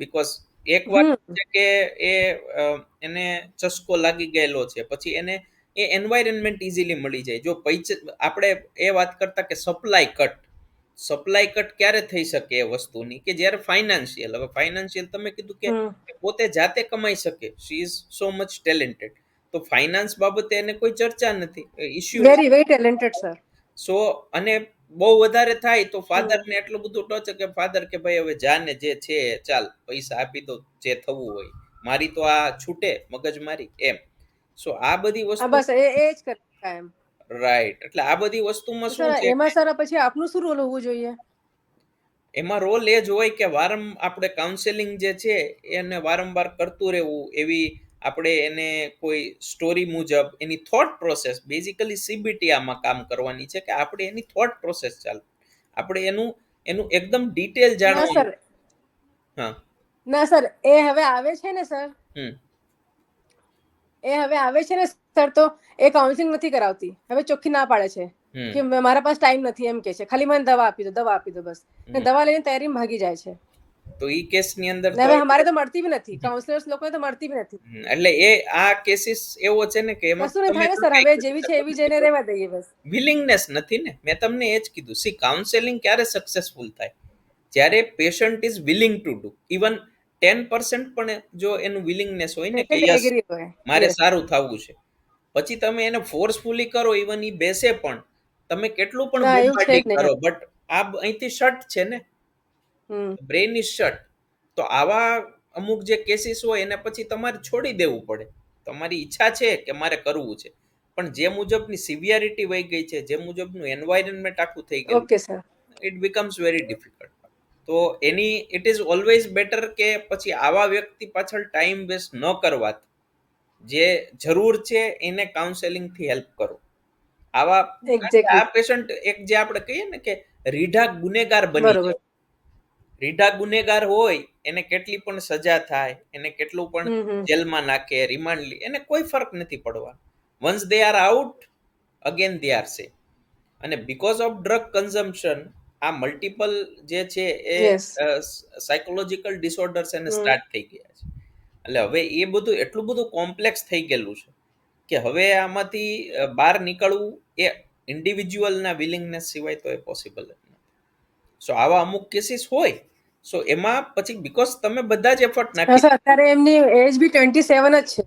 Because એક વાત છે કે એ એને ચસ્કો લાગી ગયેલો છે, પછી એને એ એન્વાયરમેન્ટ ઇઝીલી મળી જાય. જો પૈસા આપણે એ વાત કરતા કે સપ્લાય કટ ક્યારે થઈ શકે એ વસ્તુની કે જ્યારે ફાઇનાન્શિયલ, હવે ફાઇનાન્શિયલ તમે કીધું કે પોતે જાતે કમાઈ શકે, she is so much talented, તો ફાઇનાન્સ બાબતે એને કોઈ ચર્ચા નથી, issue. Very talented sir. So અને બહુ વધારે થાય તો ફાધર ને એટલું બધું ટચ કે ફાધર કે ભાઈ હવે જાને જે છે ચાલ પૈસા આપી દો જે થવું હોય, મારી તો આ છૂટે મગજ મારી એમ. સો આ બધી વસ્તુ બસ એ જ કરે એમ. રાઈટ. એટલે આ બધી વસ્તુમાં શું છે એમાં સર પછી આપનું શું રોલ હોવું જોઈએ? એમાં રોલ એ જ હોય કે આપણે કાઉન્સેલિંગ જે છે એને વારંવાર કરતું રહેવું, એવી આપણે એને કોઈ સ્ટોરી મુજબ એની થોટ પ્રોસેસ, બેઝિકલી સીબીટી આમાં કામ કરવાની છે કે આપણે એની થોટ પ્રોસેસ ચાલુ, આપણે એનું એકદમ ડિટેલ જાણવાનું. હા ના સર, એ હવે આવે છે ને સર, એ હવે આવે છે ને સર, તો એ કાઉન્સિલિંગ નથી કરાવતી, હવે ચોખ્ખી ના પાડે છે કે મારા પાસે ટાઈમ નથી એમ કે છે, ખાલી મને દવા આપી દો બસ, દવા લઈને તૈયારીમાં ભાગી જાય છે. તો ઈ કેસની અંદર હવે અમારે તો મળતી બી નથી, કાઉન્સલર્સ લોકોને તો મળતી બી નથી. એટલે એ આ કેસીસ એવો છે ને કે એમાં કશું નહીં થાય ને સર, હવે જેવી છે એવી જઈને રહેવા દઈએ બસ. વિલિંગનેસ નથી ને, મેં તમને એ જ કીધું. સી કાઉન્સેલિંગ ક્યારે સક્સેસફુલ થાય? જ્યારે patient is willing to do even 10% પણ જો એનું વિલિંગનેસ હોય ને કે યસ મારે સારું થવું છે, પછી તમે એને ફોર્સફુલી કરો, ઇવન ઈ બેસે પણ, તમે કેટલું પણ બોમ્બાર્ડિંગ કરો, બટ આ અહીંથી શટ છે ને, બ્રેઇન ઇઝ શટ. તો આવા અમુક જે કેસીસ હોય એને પછી તમારે છોડી દેવું પડે. તમારી ઈચ્છા છે કે મારે કરવું છે, પણ જે મુજબની સિવિયરિટી વહી ગઈ છે, જે મુજબનું એન્વાયરમેન્ટ આખું થઈ ગયું, ઇટ બીકમ્સ વેરી ડિફિકલ્ટ. તો ઇટ ઇઝ ઓલવેઝ બેટર કે પછી આવા વ્યક્તિ પાછળ ટાઈમ વેસ્ટ ન કરવા, જે જરૂર છે એને કાઉન્સેલિંગથી હેલ્પ કરો. આ પેશન્ટ એક જે આપણે કહીએ ને કે રીઢા ગુનેગાર બની જાય. રીઢા ગુનેગાર હોય એને કેટલી પણ સજા થાય, એને કેટલું પણ જેલમાં નાખે, રિમાન્ડ લે, એને કોઈ ફરક નથી પડવા. Once they are out, again they are safe. અને બીકોઝ ઓફ ડ્રગ કન્ઝમ્પશન આ મલ્ટિપલ જે છે એ સાયકોલોજીકલ ડિસઓર્ડર્સ એને સ્ટાર્ટ થઈ ગયા છે. એટલે હવે એ બધું એટલું બધું કોમ્પ્લેક્સ થઈ ગયેલું છે કે હવે આમાંથી બહાર નીકળવું એ ઇન્ડિવિજ્યુઅલના વિલિંગનેસ સિવાય તો એ પોસિબલ જ નથી. સો આવા અમુક કેસીસ હોય, સો એમાં પછી બીકોઝ તમે બધા જ એફર્ટ નાખી, અત્યારે એમની એજ બી 27 જ છે,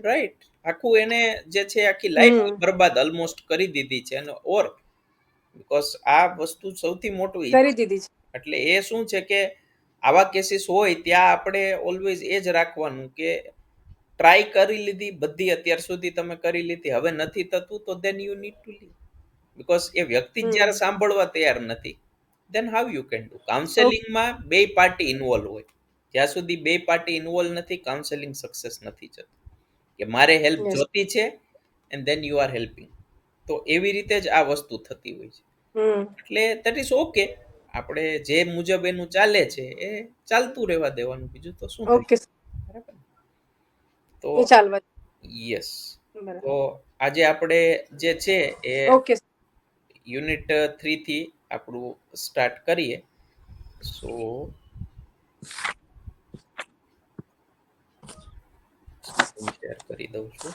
રાઈટ, આખું એને જે છે આખી લાઈફ બરબાદ ઓલમોસ્ટ કરી દીધી છે. અને ઓર બીકોઝ આ વસ્તુ સૌથી મોટું કરી દીધી છે. એટલે એ શું છે કે આવા કેસીસ હોય ત્યાં આપણે ઓલવેઝ એ જ રાખવાનું કે ટ્રાય કરી લીધી બધી, અત્યાર સુધી તમે કરી લીધી, હવે નથી થતું તો then you need to leave. Because એ વ્યક્તિ જ્યારે સાંભળવા તૈયાર નથી, then how you can do. કાઉન્સેલિંગમાં બે પાર્ટી ઇન્વોલ્વ હોય, જ્યાં સુધી બે પાર્ટી ઇન્વોલ્વ નથી કાઉન્સેલિંગ સક્સેસ નથી જતું. કે મારે હેલ્પ જોતી છે and then you are helping. તો એવી રીતે જ આ વસ્તુ થતી હોય છે. એટલે દેટ ઇઝ ઓકે, આપણે જે મુજબ એનું ચાલે છે એ ચાલતું રહેવા દેવાનું, બીજું તો શું થાય. બરાબર. તો યસ, તો આજે આપણે જે છે એ યુનિટ 3 થી આપણું સ્ટાર્ટ કરીએ. સો શેર કરી દઉં છું.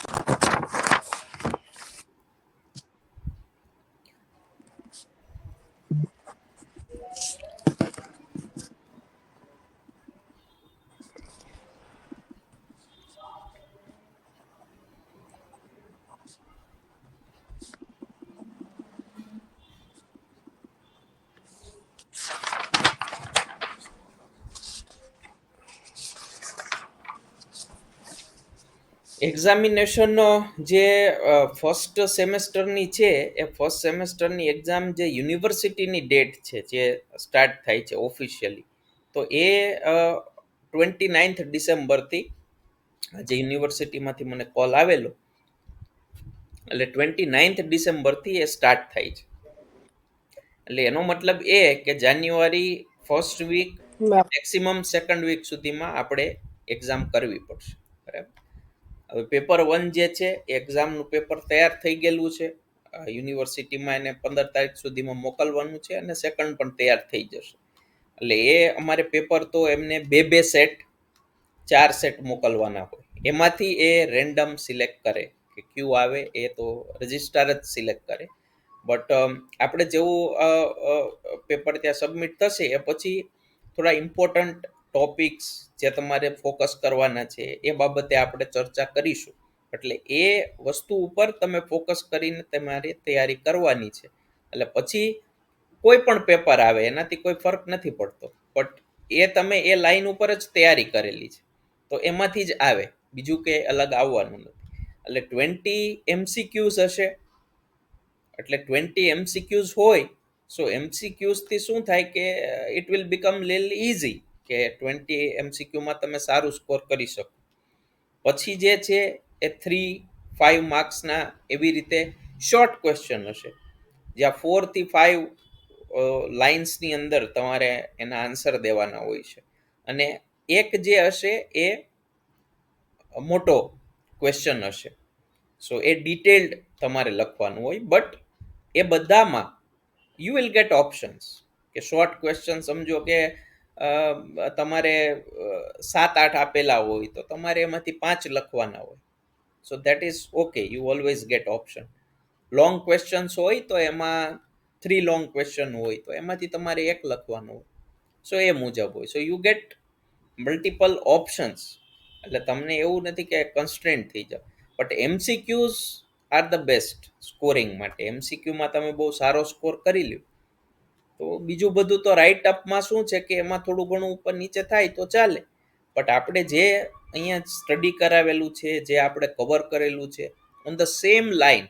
એક્ઝામિનેશન જે ફર્સ્ટ સેમેસ્ટરની છે એ ફર્સ્ટ સેમેસ્ટરની એક્ઝામ જે યુનિવર્સિટીની ડેટ છે જે સ્ટાર્ટ થાય છે ઓફિશિયલી, તો એ 29th ડિસેમ્બરથી, જે યુનિવર્સિટીમાંથી મને કોલ આવેલો, એટલે 29th ડિસેમ્બરથી એ સ્ટાર્ટ થાય છે. એટલે એનો મતલબ એ કે January first week maximum second week સુધીમાં આપણે એક્ઝામ કરવી પડશે. બરાબર. હવે પેપર 1 જે છે એક્ઝામનું પેપર તૈયાર થઈ ગયેલું છે, યુનિવર્સિટીમાં એને 15 તારીખ સુધીમાં મોકલવાનું છે, અને સેકન્ડ પણ તૈયાર થઈ જશે. એટલે એ અમારે પેપર તો એમને બે સેટ 4 સેટ મોકલવાના હોય, એમાંથી એ રેન્ડમ સિલેક્ટ કરે કે ક્યુ આવે, એ તો રજિસ્ટ્રાર જ સિલેક્ટ કરે. બટ આપણે જેવું પેપર ત્યાં સબમિટ થશે એ પછી થોડા ઇમ્પોર્ટન્ટ ટોપિક્સ જે તમારે ફોકસ કરવાના છે એ બાબતે આપણે ચર્ચા કરીશું. એટલે એ વસ્તુ ઉપર તમે ફોકસ કરીને તમારે તૈયારી કરવાની છે. એટલે પછી કોઈ પણ પેપર આવે એનાથી કોઈ ફરક નથી પડતો, બટ એ તમે એ લાઈન ઉપર જ તૈયારી કરેલી છે તો એમાંથી જ આવે, બીજું કે અલગ આવવાનું નથી. એટલે 20 MCQs હશે, એટલે 20 MCQs હોય, સો MCQs થી શું થાય કે it will become little easy, કે 20 MCQ માં તમે સારું સ્કોર કરી શકો. પછી જે છે એ 3-5 માર્ક્સના એવી રીતે શોર્ટ ક્વેશ્ચન હશે, જ્યાં 4 થી 5 લાઇન્સની અંદર તમારે એના આન્સર દેવાના હોય છે. અને એક જે હશે એ મોટો ક્વેશ્ચન હશે, સો એ ડિટેલ્ડ તમારે લખવાનું હોય. બટ એ બધામાં યુ વિલ ગેટ ઓપ્શન્સ, કે શોર્ટ ક્વેશ્ચન સમજો કે તમારે 7-8 આપેલા હોય તો તમારે એમાંથી 5 લખવાના હોય, so that is okay, you always gate option. Long questions હોય તો એમાં 3 લોંગ ક્વેશ્ચન હોય તો એમાંથી તમારે 1 લખવાનું હોય, સો એ મુજબ હોય. So you get multiple options, એટલે તમને એવું નથી કે કન્સ્ટ્રેન્ટ થઈ જાવ. But MCQs are the best scoring માટે. MCQમાં તમે બહુ સારો સ્કોર કરી લ્યો તો બીજું બધું તો રાઇટ અપમાં શું છે કે એમાં થોડું ઘણું ઉપર નીચે થાય તો ચાલે, બટ આપણે જે અહીંયા સ્ટડી કરાવેલું છે, જે આપણે કવર કરેલું છે ઓન ધ સેમ લાઈન,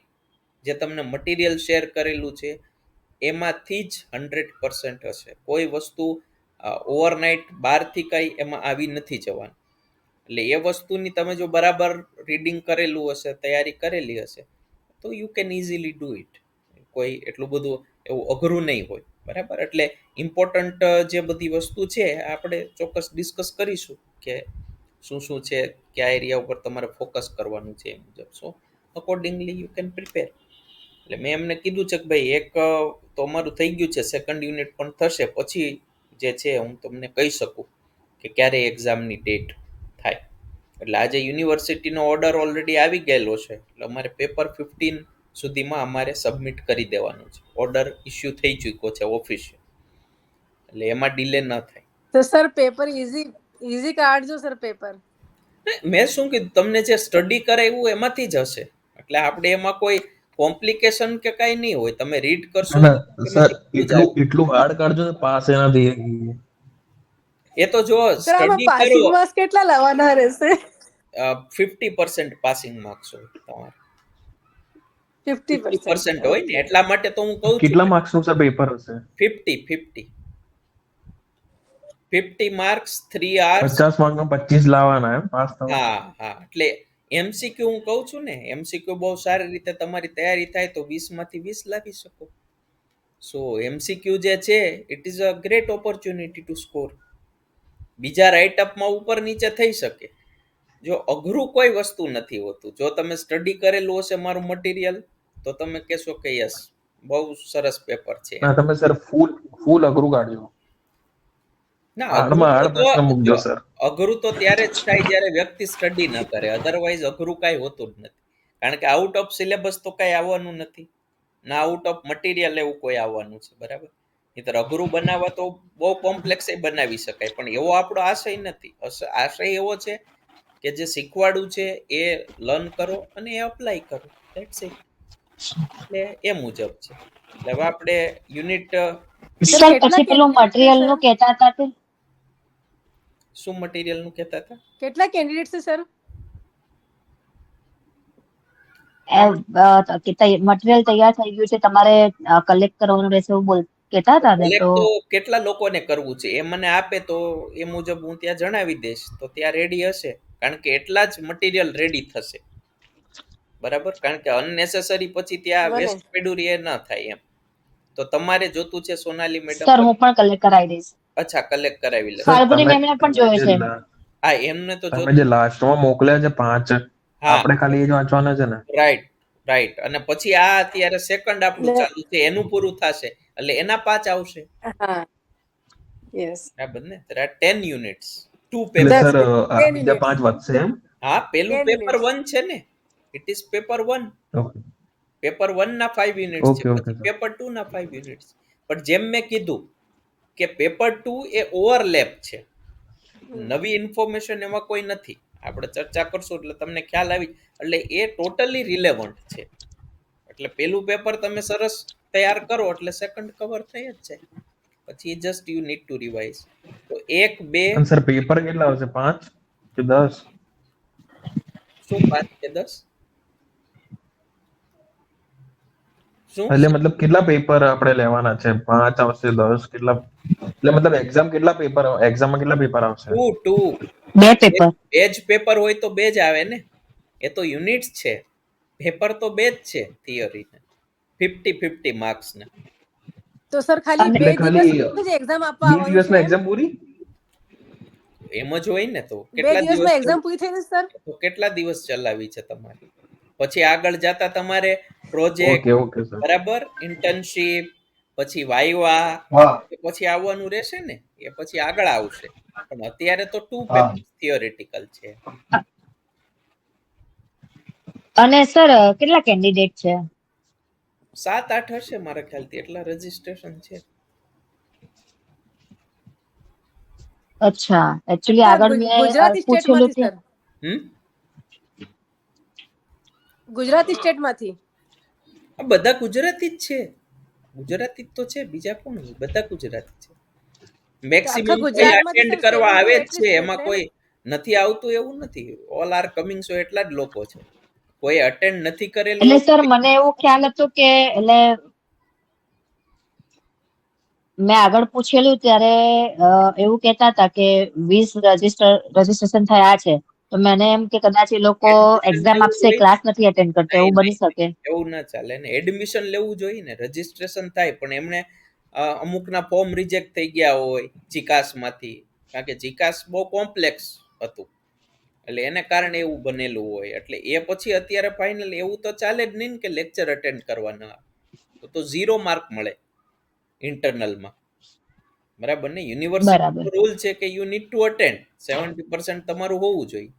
જે તમને મટીરિયલ શેર કરેલું છે એમાંથી જ 100% હશે. કોઈ વસ્તુ ઓવરનાઇટ બહારથી કંઈ એમાં આવી નથી જવાનું. એટલે એ વસ્તુની તમે જો બરાબર રીડિંગ કરેલું હશે, તૈયારી કરેલી હશે, તો you can easily do it. કોઈ એટલું બધું એવું અઘરું નહીં હોય, બરાબર. એટલે ઇમ્પોર્ટન્ટ જે બધી વસ્તુ છે આપણે ચોક્કસ ડિસ્કસ કરીશું કે શું શું છે, કયા એરિયા ઉપર તમારે ફોકસ કરવાનું છે એ મુજબ. સો અકોર્ડિંગલી યુ કેન પ્રિપેર. એટલે મેં એમને કીધું છે કે ભાઈ એક તો અમારું થઈ ગયું છે, સેકન્ડ યુનિટ પણ થશે, પછી જે છે હું તમને કહી શકું કે ક્યારે એક્ઝામની ડેટ થાય. એટલે આજે યુનિવર્સિટીનો ઓર્ડર ઓલરેડી આવી ગયેલો છે, એટલે અમારે પેપર 15 સુધીમાં અમારે સબમિટ કરી દેવાનું છે. ઓર્ડર ઇસ્યુ થઈ ચૂક્યો છે ઓફિશિયલ, એટલે એમાં ડિલે ન થાય. તો સર પેપર ઈઝી કાઢજો સર પેપર. મેં શું કીધું, તમને જે સ્ટડી કરાવ્યું એમાંથી જ હશે, એટલે આપણે એમાં કોઈ કોમ્પ્લિકેશન કે કઈ નહીં હોય. તમે રીડ કરશો સર એટલું હાર્ડ કાઢજો ને પાસ એનાથી. એ તો જો સર આમાં સ્ટડી કરો, પાસિંગ માર્ક્સ કેટલા લાવવાના રહેશે? 50% પાસિંગ માર્ક્સ હોય તમારે. 50% 50% હોય ને, એટલા માટે તો હું કહું છું કેટલા માર્ક્સ નું સર પેપર હશે? 50 માર્ક્સ 3 hours. 50 માર્ક માં 25 લાવવાના એમ પાસ થવા? હા હા, એટલે MCQ હું કહું છું ને, MCQ બહુ સારી રીતે તમારી તૈયારી થાય તો 20 માંથી 20 લાવી શકો. સો MCQ જે છે it is a great opportunity two score. બીજા રાઇટઅપમાં ઉપર નીચે થઈ શકે. જો અઘરું કોઈ વસ્તુ નથી હોતું. જો તમે સ્ટડી કરેલું હશે મારું મટીરિયલ તો તમે કહેશો કે યસ બહુ સરસ પેપર છે. ના તમે સર ફૂલ અઘરું કાઢજો. ના, અઘરું તો ત્યારે જ થાય જ્યારે વ્યક્તિ સ્ટડી ન કરે, અધરવાઇઝ અઘરું કાંઈ હોતું જ નથી. કારણ કે આઉટ ઓફ સિલેબસ તો કાંઈ આવવાનું નથી, ના આઉટ ઓફ મટીરિયલ એવું કોઈ આવવાનું છે, બરાબર. નહીંતર અઘરું બનાવવા તો બહુ કોમ્પ્લેક્સ બનાવી શકાય, પણ એવો આપણો આશય નથી. આશય એવો છે કે જે શીખવાડું છે એ લર્ન કરો અને એ અપ્લાય કરો, ધેટ્સ ઇટ. એટલે એ મુજબ છે. એટલે હવે આપણે યુનિટ સર પછી પેલું મટીરિયલ નું કહેતા હતા કે શું મટીરિયલ નું કહેતા હતા? કેટલા કેન્ડિડેટ છે સર? મટીરિયલ તૈયાર થઈ ગયું છે, તમારે કલેક્ટ કરવાનું રહેશે એવું કહેતા હતા ને. તો કેટલા લોકોને કરવું છે એ મને આપે તો એ મુજબ હું ત્યાં જણાવી દઈશ, તો ત્યાં રેડી હશે. કારણ કે એટલા જ મટીરિયલ રેડી થશે, બરાબર. કારણ કે અનનેસેસરી પછી ત્યાં વેસ્ટ પેડુરી એ ન થાય એમ. તો તમારે જોતું છે સોનાલી મેડમ? સર હું પણ કલેક્ટ કરાવી દઈશ. અચ્છા, કલેક્ટ કરાવી લે. ફાલ્ગુની મેમને પણ જોયે છે. હા, એમને તો તમે જે લાસ્ટમાં મોકલ્યા છે 5, આપણે ખાલી એ જ વાંચવાના છે ને? રાઈટ. અને પછી આ અત્યારે સેકન્ડ આપણું ચાલુ છે, એનું પૂરું થશે એટલે એના 5 આવશે. હા, યસ બરાબર ને? there are 10 units, 2 એટલે papers. સર આ 10 બીજા units. 5 વધશે એમ? હા, પેલું 10 પેપર units. 1 છે ને, it is paper 1. Okay paper 1 ના 5 યુનિટ્સ છે, ઓકે પછી સર. પેપર 2 ના 5 યુનિટ્સ. પણ જેમ મેં કીધું કે પેપર 2 એ ઓવરલેપ છે, નવી ઇન્ફોર્મેશન એમાં કોઈ નથી. આપણે ચર્ચા કરશું એટલે તમને ખ્યાલ આવી, એટલે એ ટોટલી રિલેવન્ટ છે. એટલે પેલું પેપર તમે સરસ તૈયાર કરો એટલે સેકન્ડ કવર થઈ જ જાય. પછી just you need two revise. તો 1 2 અને સર પેપર કેટલા આવશે, 5 કે 10? શું 5 કે 10 શું? એટલે મતલબ કેટલા પેપર આપણે લેવાના છે? 5 આવશે, 10 કેટલા? એટલે મતલબ એક્ઝામમાં કેટલા પેપર આવશે? 2 બે પેપર. બે જ પેપર હોય તો બે જ આવે ને, એ તો યુનિટ્સ છે. પેપર તો બે જ છે થિયરી, 50-50 માર્ક્સ ને. તો સર ખાલી અને 2 એટલે ખાલી દિવસ જ એક્ઝામ આપવા 2 આવવાનું છે દિવસમાં એમ? એક્ઝામ પૂરી? એમ જ હોય ને. તો 2 કેટલા દિવસમાં દિવસ એક્ઝામ પૂરી થઈ જશે સર? તો કેટલા દિવસ ચલાવી છે તમારે? પછી આગળ જતા તમારે પ્રોજેક્ટ, ઓકે ઓકે સર. બરાબર, ઇન્ટર્નશિપ, પછી વાઇવા, હા. પછી આવવાનું રહેશે ને, એ પછી આગળ આવશે. પણ અત્યારે તો 2 હા. પેપર થિયોરેટિકલ છે. અને સર કેટલા કેન્ડિડેટ છે? 7-8 હશે મારા ખ્યાલથી, એટલા રજીસ્ટ્રેશન છે. અચ્છા, એકચ્યુઅલી આખા આગળ મેં ગુજરાતી પૂછેલું સ્ટેટમાંથી કે સર? હમ ગુજરાતી સ્ટેટમાંથી? આ બધા ગુજરાતી જ છે. ગુજરાતી જ તો છે, બીજા કોણ હોય? બધા ગુજરાતી છે. તો આખા મેક્સિમમ કોઈ ગુજરાતમાંથી અટેન્ડ સર કરવા આવે જ 70 છે, એટલીસ્ટ એમાં એટલે કોઈ નથી આવતું એવું નથી. ઓલ આર કમિંગ, સો એટલા જ લોકો છે. કોઈ અટેન્ડ નથી કરેલું એટલે સર હોય. મને એવું ખ્યાલ હતો કે એટલે મેં આગળ પૂછેલું ત્યારે એવું કહેતા હતા કે 20 રજીસ્ટ્રેશન થયા છે. તો મને એમ કે કદાચ એ લોકો Admission એક્ઝામ લેવું આપશે, જોઈએ. ક્લાસ નથી અટેન્ડ કરતા, નહીં એવું બની નહીં શકે. એવું ના ચાલે ને. એડમિશન લેવું જોઈએ ને, રજીસ્ટ્રેશન થાય, પણ એમણે અમુકના ફોર્મ રિજેક્ટ થઈ ગયા હોય જીકાસમાંથી, કારણ કે જીકાસ બહુ કોમ્પ્લેક્સ હતું, એટલે એને કારણે એવું બનેલું હોય. એટલે એ પછી અત્યારે ફાઇનલ એવું તો ચાલે જ નહીં કે લેક્ચર અટેન્ડ કરવાના, તો 0 માર્ક મળે ઇન્ટરનલમાં. બરાબર ને? બરાબર. યુનિવર્સિટીનો રૂલ છે કે યુ નીડ ટુ અટેન્ડ, 70% તમારું હોવું જોઈએ.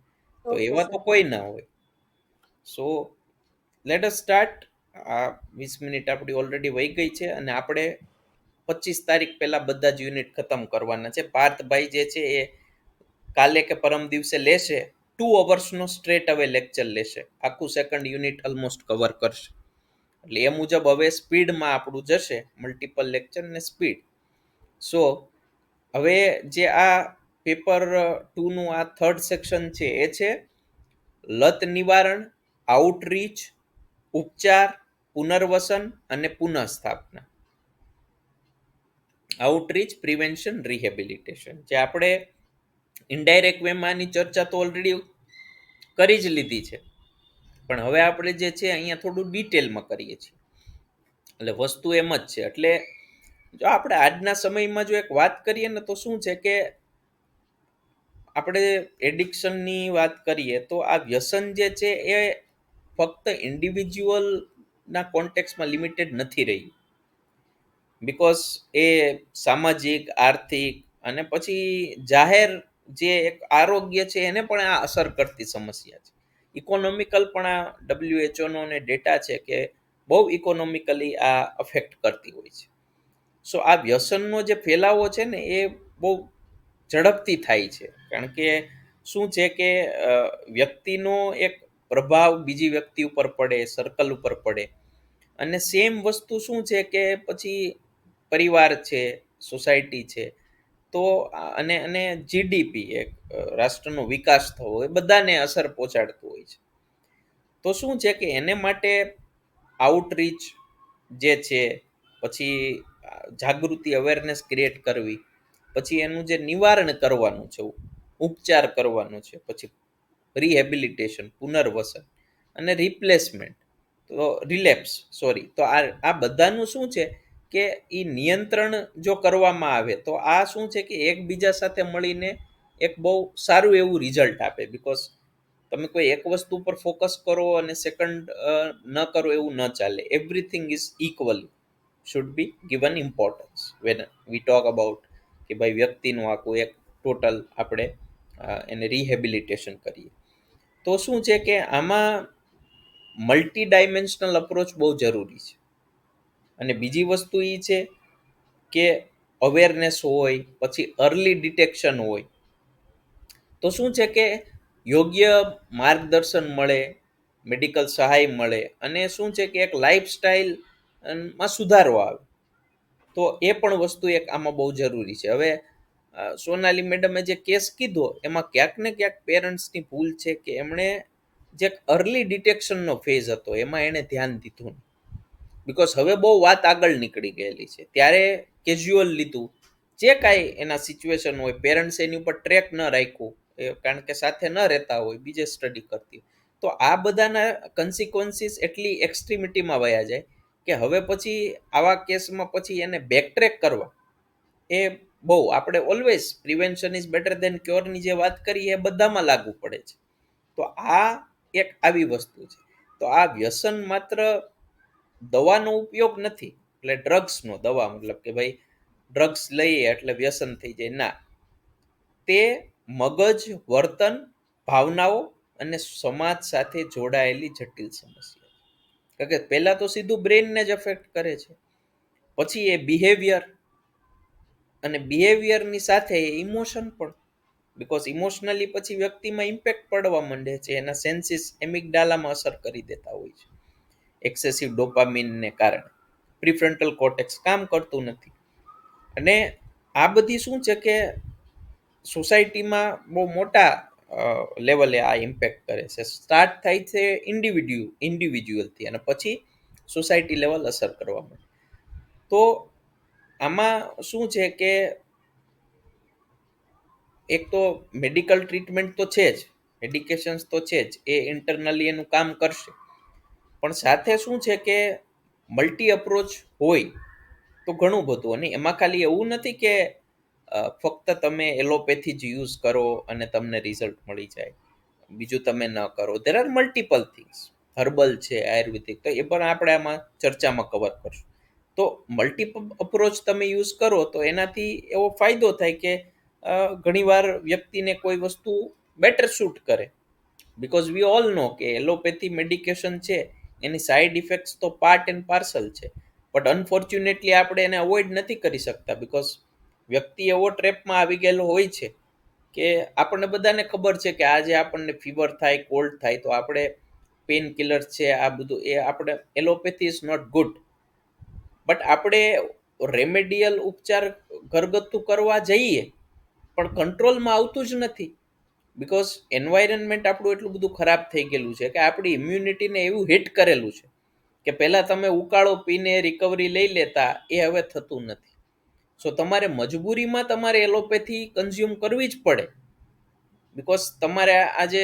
તો ઓકે એવા તો સર. કોઈ ના હોય. So let us start. આ 20 મિનિટ આપણી ઓલરેડી વહી ગઈ છે, અને આપણે 25 તારીખ પહેલા બધા જ યુનિટ ખતમ કરવાના છે. પાર્થભાઈ જે છે એ કાલે કે પરમ દિવસે લેશે, 2 અવર્સનો સ્ટ્રેટ હવે લેક્ચર લેશે, આખું સેકન્ડ યુનિટ ઓલમોસ્ટ કવર કરશે. એટલે એ મુજબ હવે સ્પીડમાં આપણું જશે, મલ્ટિપલ લેક્ચર ને સ્પીડ. સો હવે જે આ પેપર 2 નું આ થર્ડ સેક્શન છે, એ છે લત નિવારણ, આઉટરીચ, ઉપચાર, પુનર્વસન અને પુનઃસ્થાપના. Outreach, prevention, rehabilitation. જે આપણે ઇનડાયરેક્ટ વેમાં આની ચર્ચા તો ઓલરેડી કરી જ લીધી છે, પણ હવે આપણે જે છે અહીંયા થોડું ડિટેલમાં કરીએ છીએ. એટલે વસ્તુ એમ જ છે. એટલે જો આપણે આજના સમયમાં જો એક વાત કરીએ ને, તો શું છે કે આપણે એડિક્શનની વાત કરીએ તો આ વ્યસન જે છે એ ફક્ત ઇન્ડિવિજ્યુઅલના કોન્ટેક્સમાં લિમિટેડ નથી રહી, બિકોઝ એ સામાજિક, આર્થિક અને પછી જાહેર જે એક આરોગ્ય છે એને પણ આ અસર કરતી સમસ્યા છે. ઇકોનોમિકલ પણ આ WHO ને ડેટા છે કે બહુ ઇકોનોમિકલી આ અફેક્ટ કરતી હોય છે. સો આ વ્યસનનો જે ફેલાવો છે ને એ બહુ ઝડપથી થાય છે, કારણ કે શું છે કે વ્યક્તિનો એક પ્રભાવ બીજી વ્યક્તિ ઉપર પડે, સર્કલ ઉપર પડે, અને સેમ વસ્તુ શું છે કે પછી પરિવાર છે, સોસાયટી છે, તો અને જીડીપી, એક રાષ્ટ્રનો વિકાસ થવો, એ બધાને અસર પહોંચાડતું હોય છે. તો શું છે કે એને માટે આઉટરીચ જે છે, પછી જાગૃતિ, અવેરનેસ ક્રિએટ કરવી, પછી એનું જે નિવારણ કરવાનું છે, ઉપચાર કરવાનો છે, પછી રિહેબિલિટેશન, પુનર્વસન અને રિપ્લેસમેન્ટ, તો તો આ બધાનું શું છે કે એ નિયંત્રણ જો કરવામાં આવે તો આ શું છે કે એકબીજા સાથે મળીને એક બહુ સારું એવું રિઝલ્ટ આપે. બિકોઝ તમે કોઈ એક વસ્તુ પર ફોકસ કરો અને સેકન્ડ ન કરો એવું ન ચાલે. Everything is equally should be given importance when we talk about કે ભાઈ વ્યક્તિનું આખું એક ટોટલ આપણે એને રિહેબિલિટેશન કરીએ. તો શું છે કે આમાં મલ્ટી ડાયમેન્શનલ અપ્રોચ બહુ જરૂરી છે. અને બીજી વસ્તુ એ છે કે અવેરનેસ હોય, પછી અર્લી ડિટેક્શન હોય. તો શું છે કે યોગ્ય માર્ગદર્શન મળે, મેડિકલ સહાય મળે, અને શું છે કે એક લાઈફસ્ટાઈલમાં સુધારો આવે. તો એ પણ વસ્તુ એક આમાં બહુ જરૂરી છે. હવે સોનાલી મેડમે જે કેસ કીધો એમાં ક્યાંક ને ક્યાંક પેરેન્ટ્સની ભૂલ છે કે એમણે જે અર્લી ડિટેક્શનનો ફેઝ હતો એમાં એણે ધ્યાન દીધું નહીં. બીકોઝ હવે બહુ વાત આગળ નીકળી ગયેલી છે. ત્યારે કેઝ્યુઅલ લીધું, જે કાંઈ એના સિચ્યુએશન હોય, પેરેન્ટ્સ એની ઉપર ટ્રેક ન રાખ્યું, કારણ કે સાથે ન રહેતા હોય, બીજે સ્ટડી કરતી. તો આ બધાના કન્સિક્વન્સીસ એટલી એક્સ્ટ્રીમિટીમાં વયા જાય કે હવે પછી આવા કેસમાં પછી એને બેકટ્રેક કરવા એ બહુ, આપણે always prevention is better than ક્યોરની જે વાત કરી એ બધામાં લાગુ પડે છે. તો આ એક આવી વસ્તુ છે. તો આ વ્યસન માત્ર દવાનો ઉપયોગ નથી, એટલે ડ્રગ્સનો, દવા મતલબ કે ભાઈ ડ્રગ્સ લઈએ એટલે વ્યસન થઈ જાય, ના. તે મગજ, વર્તન, ભાવનાઓ અને સમાજ સાથે જોડાયેલી જટિલ સમસ્યા. કારણ કે પહેલા તો સીધું બ્રેનને જ અફેક્ટ કરે છે, પછી એ બિહેવિયર, અને બિહેવિયરની સાથે ઇમોશન પણ. બીકોઝ ઇમોશનલી પછી વ્યક્તિમાં ઇમ્પેક્ટ પડવા માંડે છે, એના સેન્સીસ એમિગડાલામાં અસર કરી દેતા હોય છે એક્સેસિવ ડોપામિનને કારણે. પ્રીફ્રન્ટલ કોર્ટેક્સ કામ કરતું નથી. અને આ બધી શું છે કે સોસાયટીમાં બહુ મોટા લેવલે આ ઇમ્પેક્ટ કરે છે. સ્ટાર્ટ થાય છે ઇન્ડિવિજ્યુઅલથી અને પછી સોસાયટી લેવલ અસર કરવા માંડે. તો આમાં શું છે કે એક તો મેડિકલ ટ્રીટમેન્ટ તો છે જ, મેડિકેશન્સ તો છે જ, એ ઇન્ટરનલી એનું કામ કરશે. પણ સાથે શું છે કે મલ્ટી અપ્રોચ હોય તો ઘણું બધું. અને એમાં ખાલી એવું નથી કે ફક્ત તમે એલોપેથી જ યુઝ કરો અને તમને રિઝલ્ટ મળી જાય, બીજું તમે ન કરો. There are multiple things. Herbal છે, આયુર્વેદિક, તો એ પણ આપણે આમાં ચર્ચામાં કવર કરશું. તો મલ્ટિપલ અપ્રોચ તમે યુઝ કરો તો એનાથી એવો ફાયદો થાય કે ઘણીવાર વ્યક્તિને કોઈ વસ્તુ બેટર શૂટ કરે. બીકોઝ વી ઓલ નો કે એલોપેથી મેડિકેશન છે એની સાઈડ ઇફેક્ટ્સ તો પાર્ટ એન્ડ પાર્સલ છે. બટ અનફોર્ચ્યુનેટલી આપણે એને અવોઇડ નથી કરી શકતા, બીકોઝ વ્યક્તિ એવો ટ્રેપમાં આવી ગયેલો હોય છે કે આપણને બધાને ખબર છે કે આજે આપણને ફીવર થાય, કોલ્ડ થાય, તો આપણે પેન કિલર છે, આ બધું એ આપણે, allopathy is not good. But આપણે રેમેડિયલ ઉપચાર ઘરગથ્થુ કરવા જઈએ પણ કંટ્રોલમાં આવતું જ નથી. બીકોઝ એન્વાયરમેન્ટ આપણું એટલું બધું ખરાબ થઈ ગયેલું છે કે આપણી ઇમ્યુનિટીને એવું હિટ કરેલું છે કે પહેલાં તમે ઉકાળો પીને રિકવરી લઈ લેતા, એ હવે થતું નથી. સો તમારે મજબૂરીમાં તમારે એલોપેથી કન્ઝ્યુમ કરવી જ પડે. બીકોઝ તમારે આજે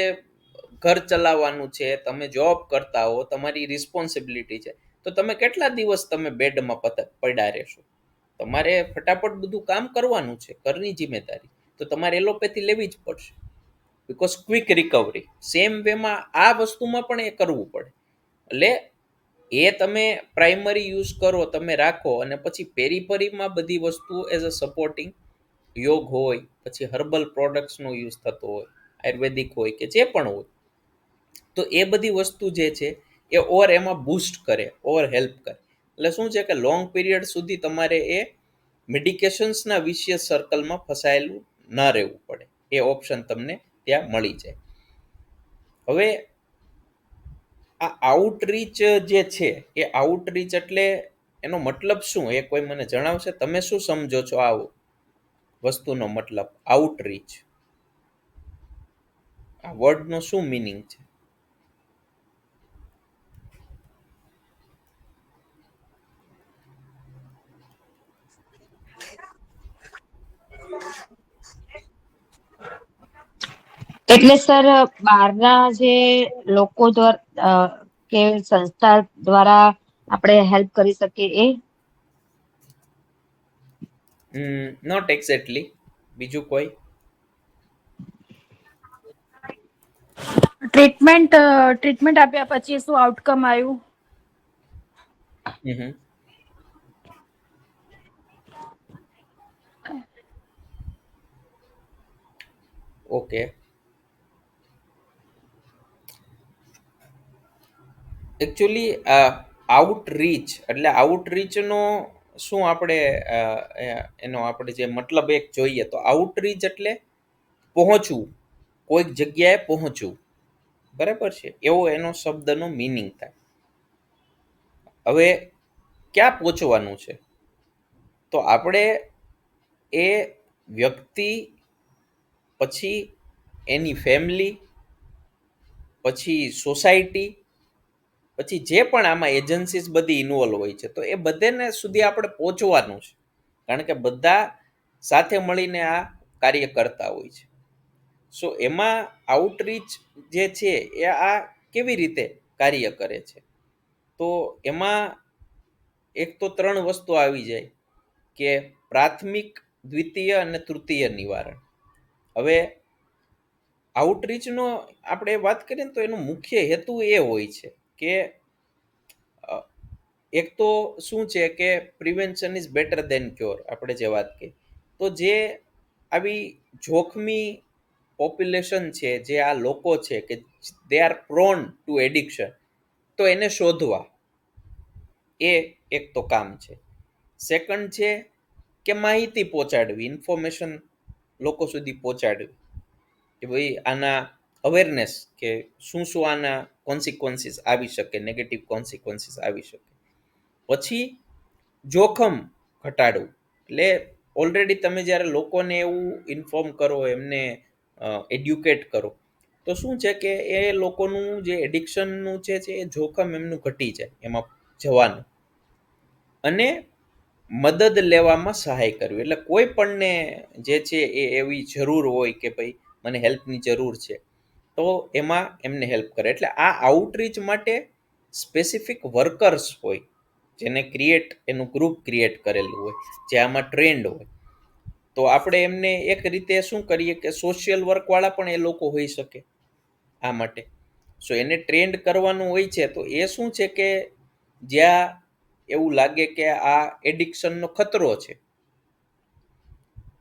ઘર ચલાવવાનું છે, તમે જોબ કરતા હો, તમારી રિસ્પોન્સિબિલિટી છે, તો તમે કેટલા દિવસ તમે બેડમાં પડ્યા રહેશો? તમારે ફટાફટ બધું કામ કરવાનું છે, ઘરની જિમ્મેદારી, તો તમારે એલોપેથી લેવી જ પડશે. Because quick recovery. સેમ વેમાં આ વસ્તુમાં પણ એ કરવું પડે. એટલે એ તમે પ્રાઇમરી યુઝ કરો, તમે રાખો, અને પછી પેરીફરીમાં બધી વસ્તુ એઝ અ સપોર્ટિંગ, યોગ હોય, પછી હર્બલ પ્રોડક્ટ્સનો યુઝ થતો હોય, આયુર્વેદિક હોય કે જે પણ હોય, તો એ બધી વસ્તુ જે છે એ ઓર એમાં બૂસ્ટ કરે, ઓર હેલ્પ કરે. એટલે શું છે કે લોંગ પીરિયડ સુધી તમારે એ મેડિકેશન્સના વિશિયસ સર્કલમાં ફસાયેલું ન રહેવું પડે. એ ઓપ્શન તમને ત્યાં મળી જાય. હવે આ આઉટરીચ જે છે એ આઉટરીચ એટલે એનો મતલબ શું, એ કોઈ મને જણાવશે? તમે શું સમજો છો આ વસ્તુનો મતલબ, આઉટરીચ? આ વર્ડનો શું મિનિંગ છે? એટલે સર બહારના જે લોકો દ્વારા કે સંસ્થા દ્વારા આપણે હેલ્પ કરી શકીએ એ? Not exactly. બીજું કોઈ? ટ્રીટમેન્ટ આપ્યા પછી શું આઉટકમ આવ્યું? ઓકે, એકચ્યુઅલી આઉટરીચ એટલે આઉટરીચનો શું આપણે એનો આપણે જે મતલબ એક જોઈએ તો આઉટરીચ એટલે પહોંચવું, કોઈક જગ્યાએ પહોંચવું, બરાબર છે, એવો એનો શબ્દનો મિનિંગ થાય. હવે ક્યાં પહોંચવાનું છે? તો આપણે એ વ્યક્તિ, પછી એની ફેમિલી, પછી સોસાયટી, પછી જે પણ આમાં એજન્સીસ બધી ઇન્વોલ્વ હોય છે, તો એ બધાને સુધી આપણે પહોંચવાનું છે, કારણ કે બધા સાથે મળીને આ કાર્ય કરતા હોય છે. સો એમાં આઉટરીચ જે છે એ આ કેવી રીતે કાર્ય કરે છે? તો એમાં એક તો 3 વસ્તુ આવી જાય કે પ્રાથમિક, દ્વિતીય અને તૃતીય નિવારણ. હવે આઉટરીચનો આપણે વાત કરીએ ને તો એનો મુખ્ય હેતુ એ હોય છે કે એક તો શું છે કે prevention is better than cure, આપણે જે વાત કરી, તો જે આવી જોખમી પોપ્યુલેશન છે, જે આ લોકો છે કે they are prone to addiction, તો એને શોધવા, એ એક તો કામ છે. સેકન્ડ છે કે માહિતી પહોંચાડવી, ઇન્ફોર્મેશન લોકો સુધી પહોંચાડવી કે ભાઈ આના અવેરનેસ કે શું શું આના કોન્સિક્વન્સીસ આવી શકે, નેગેટિવ કોન્સિક્વન્સીસ આવી શકે. પછી જોખમ ઘટાડવું, એટલે ઓલરેડી તમે જ્યારે લોકોને એવું ઇન્ફોર્મ કરો, એમને એડ્યુકેટ કરો, તો શું છે કે એ લોકોનું જે એડિક્શનનું છે એ જોખમ એમનું ઘટી જાય એમાં જવાનું, અને મદદ લેવામાં સહાય કરવી. એટલે કોઈ પણને જે છે એ એવી જરૂર હોય કે ભાઈ મને હેલ્પની જરૂર છે, તો એમાં એમને હેલ્પ કરે. એટલે આ આઉટરીચ માટે સ્પેસિફિક વર્કર્સ હોય, જેને એનું ગ્રુપ ક્રિએટ કરેલું હોય, જે આમાં ટ્રેન્ડ હોય. તો આપણે એમને એક રીતે શું કરીએ કે સોશિયલ વર્કવાળા પણ એ લોકો હોઈ શકે આ માટે. સો એને ટ્રેન્ડ કરવાનું હોય છે, તો એ શું છે કે જ્યાં એવું લાગે કે આ એડિક્શનનો ખતરો છે,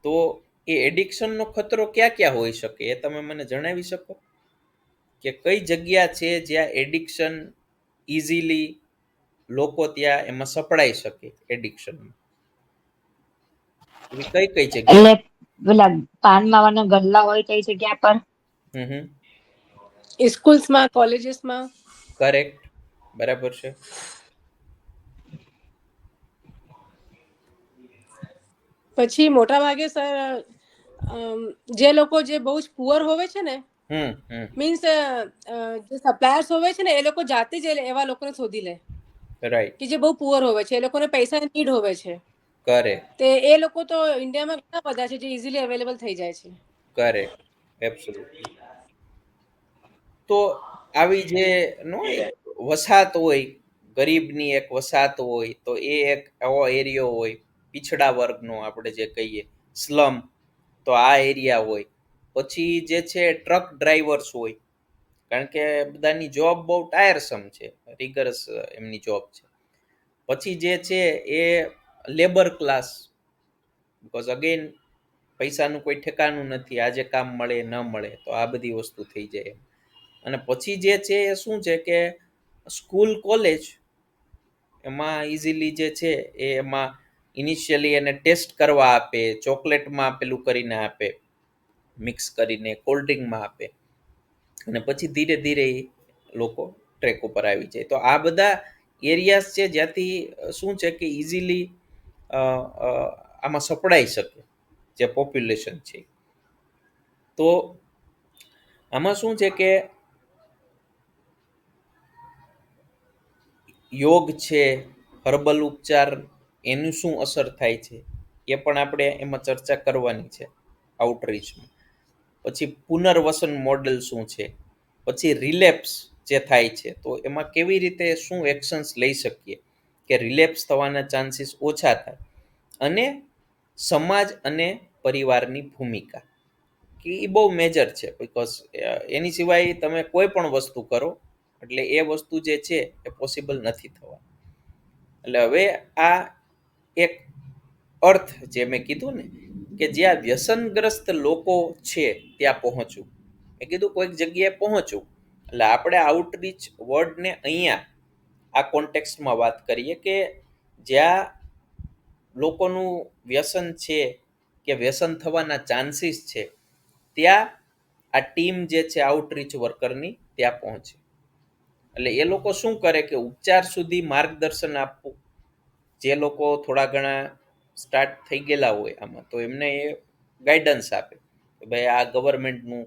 તો એ એડિક્શનનો ખતરો ક્યાં ક્યાં હોઈ શકે એ તમે મને જણાવી શકો કે કઈ જગ્યા છે જ્યાં એડિક્શન ઇઝીલી લોકો ત્યાં એમાં સપડાઈ શકે એડિક્શનમાં? કઈ કઈ જગ્યા? એટલે પેલા પાન માવાના ગલ્લા હોય તે જગ્યા પર. સ્કૂલ્સમાં, કોલેજીસમાં. કરેક્ટ, બરાબર છે. પછી મોટા ભાગે સર જે લોકો જે બહુ જ પુઅર હોય છે ને, મીન્સ જે સપ્લાયર્સ હોય છે ને, એ લોકો જાતે જ એવા લોકોને શોધી લે, રાઈટ, કે જે બહુ પુઅર હોય છે, એ લોકોને પૈસા નીડ હોય છે. કરેક્ટ. તે એ લોકો તો ઇન્ડિયામાં ઘણા બધા છે જે ઇઝીલી અવેલેબલ થઈ જાય છે. Correct, absolutely. તો આવી જે નો એક વસાહત હોય, ગરીબની એક વસાહત હોય, તો એ એક એવો એરિયો હોય, પીછડા વર્ગનો આપણે જે કહીએ સ્લમ, તો આ એરિયા હોય. પછી જે છે ટ્રક ડ્રાઈવર્સ હોય, કારણ કે બધાની જોબ બહુ ટાયરસમ છે, રિગરસ એમની જોબ છે. પછી જે છે એ લેબર ક્લાસ, બીકોઝ અગેન પૈસાનું કોઈ ઠેકાણું નથી, આજે કામ મળે ન મળે, તો આ બધી વસ્તુ થઈ જાય. અને પછી જે છે એ શું છે કે સ્કૂલ, કોલેજ, એમાં ઇઝીલી જે છે એ એમાં ઇનિશિયલી એને ટેસ્ટ કરવા આપે, ચોકલેટમાં પેલું કરીને આપે, મિક્સ કરીને કોલ્ડ ડ્રિંકમાં આપે, અને પછી ધીરે ધીરે લોકો ટ્રેક ઉપર આવી જાય. તો આ બધા એરિયાઝ છે જ્યાંથી શું છે કે ઇઝીલી આમાં સપડાઈ શકે જે પોપ્યુલેશન છે. તો આમાં શું છે કે યોગ છે, હર્બલ ઉપચાર, એનું શું અસર થાય છે એ પણ આપણે એમાં ચર્ચા કરવાની છે આઉટરીચમાં. પછી પુનર્વસન મોડેલ શું છે, પછી રિલેપ્સ જે થાય છે, તો એમાં કેવી રીતે શું એક્શન્સ લઈ શકીએ કે રિલેપ્સ થવાના ચાન્સીસ ઓછા થાય, અને સમાજ અને પરિવારની ભૂમિકા, કે એ બહુ મેજર છે, બીકોઝ એની સિવાય તમે કોઈ પણ વસ્તુ કરો એટલે એ વસ્તુ જે છે એ પોસિબલ નથી થવા. એટલે હવે આ એક અર્થ જે મેં કીધું ને કે જ્યાં વ્યસનગ્રસ્ત લોકો છે ત્યાં પહોંચવું. મેં કીધું કોઈક જગ્યાએ પહોંચવું, એટલે આપણે આઉટરીચ વર્ડને અહીંયા આ કોન્ટેક્સ્ટમાં વાત કરીએ કે જ્યાં લોકોનું વ્યસન છે કે વ્યસન થવાના ચાન્સીસ છે, ત્યાં આ ટીમ જે છે આઉટરીચ વર્કરની ત્યાં પહોંચે. એટલે એ લોકો શું કરે કે ઉપચાર સુધી માર્ગદર્શન આપવું. જે લોકો થોડા ઘણા સ્ટાર્ટ થઈ ગયેલા હોય આમાં, તો એમને એ ગાઈડન્સ આપે કે ભાઈ આ ગવર્મેન્ટનું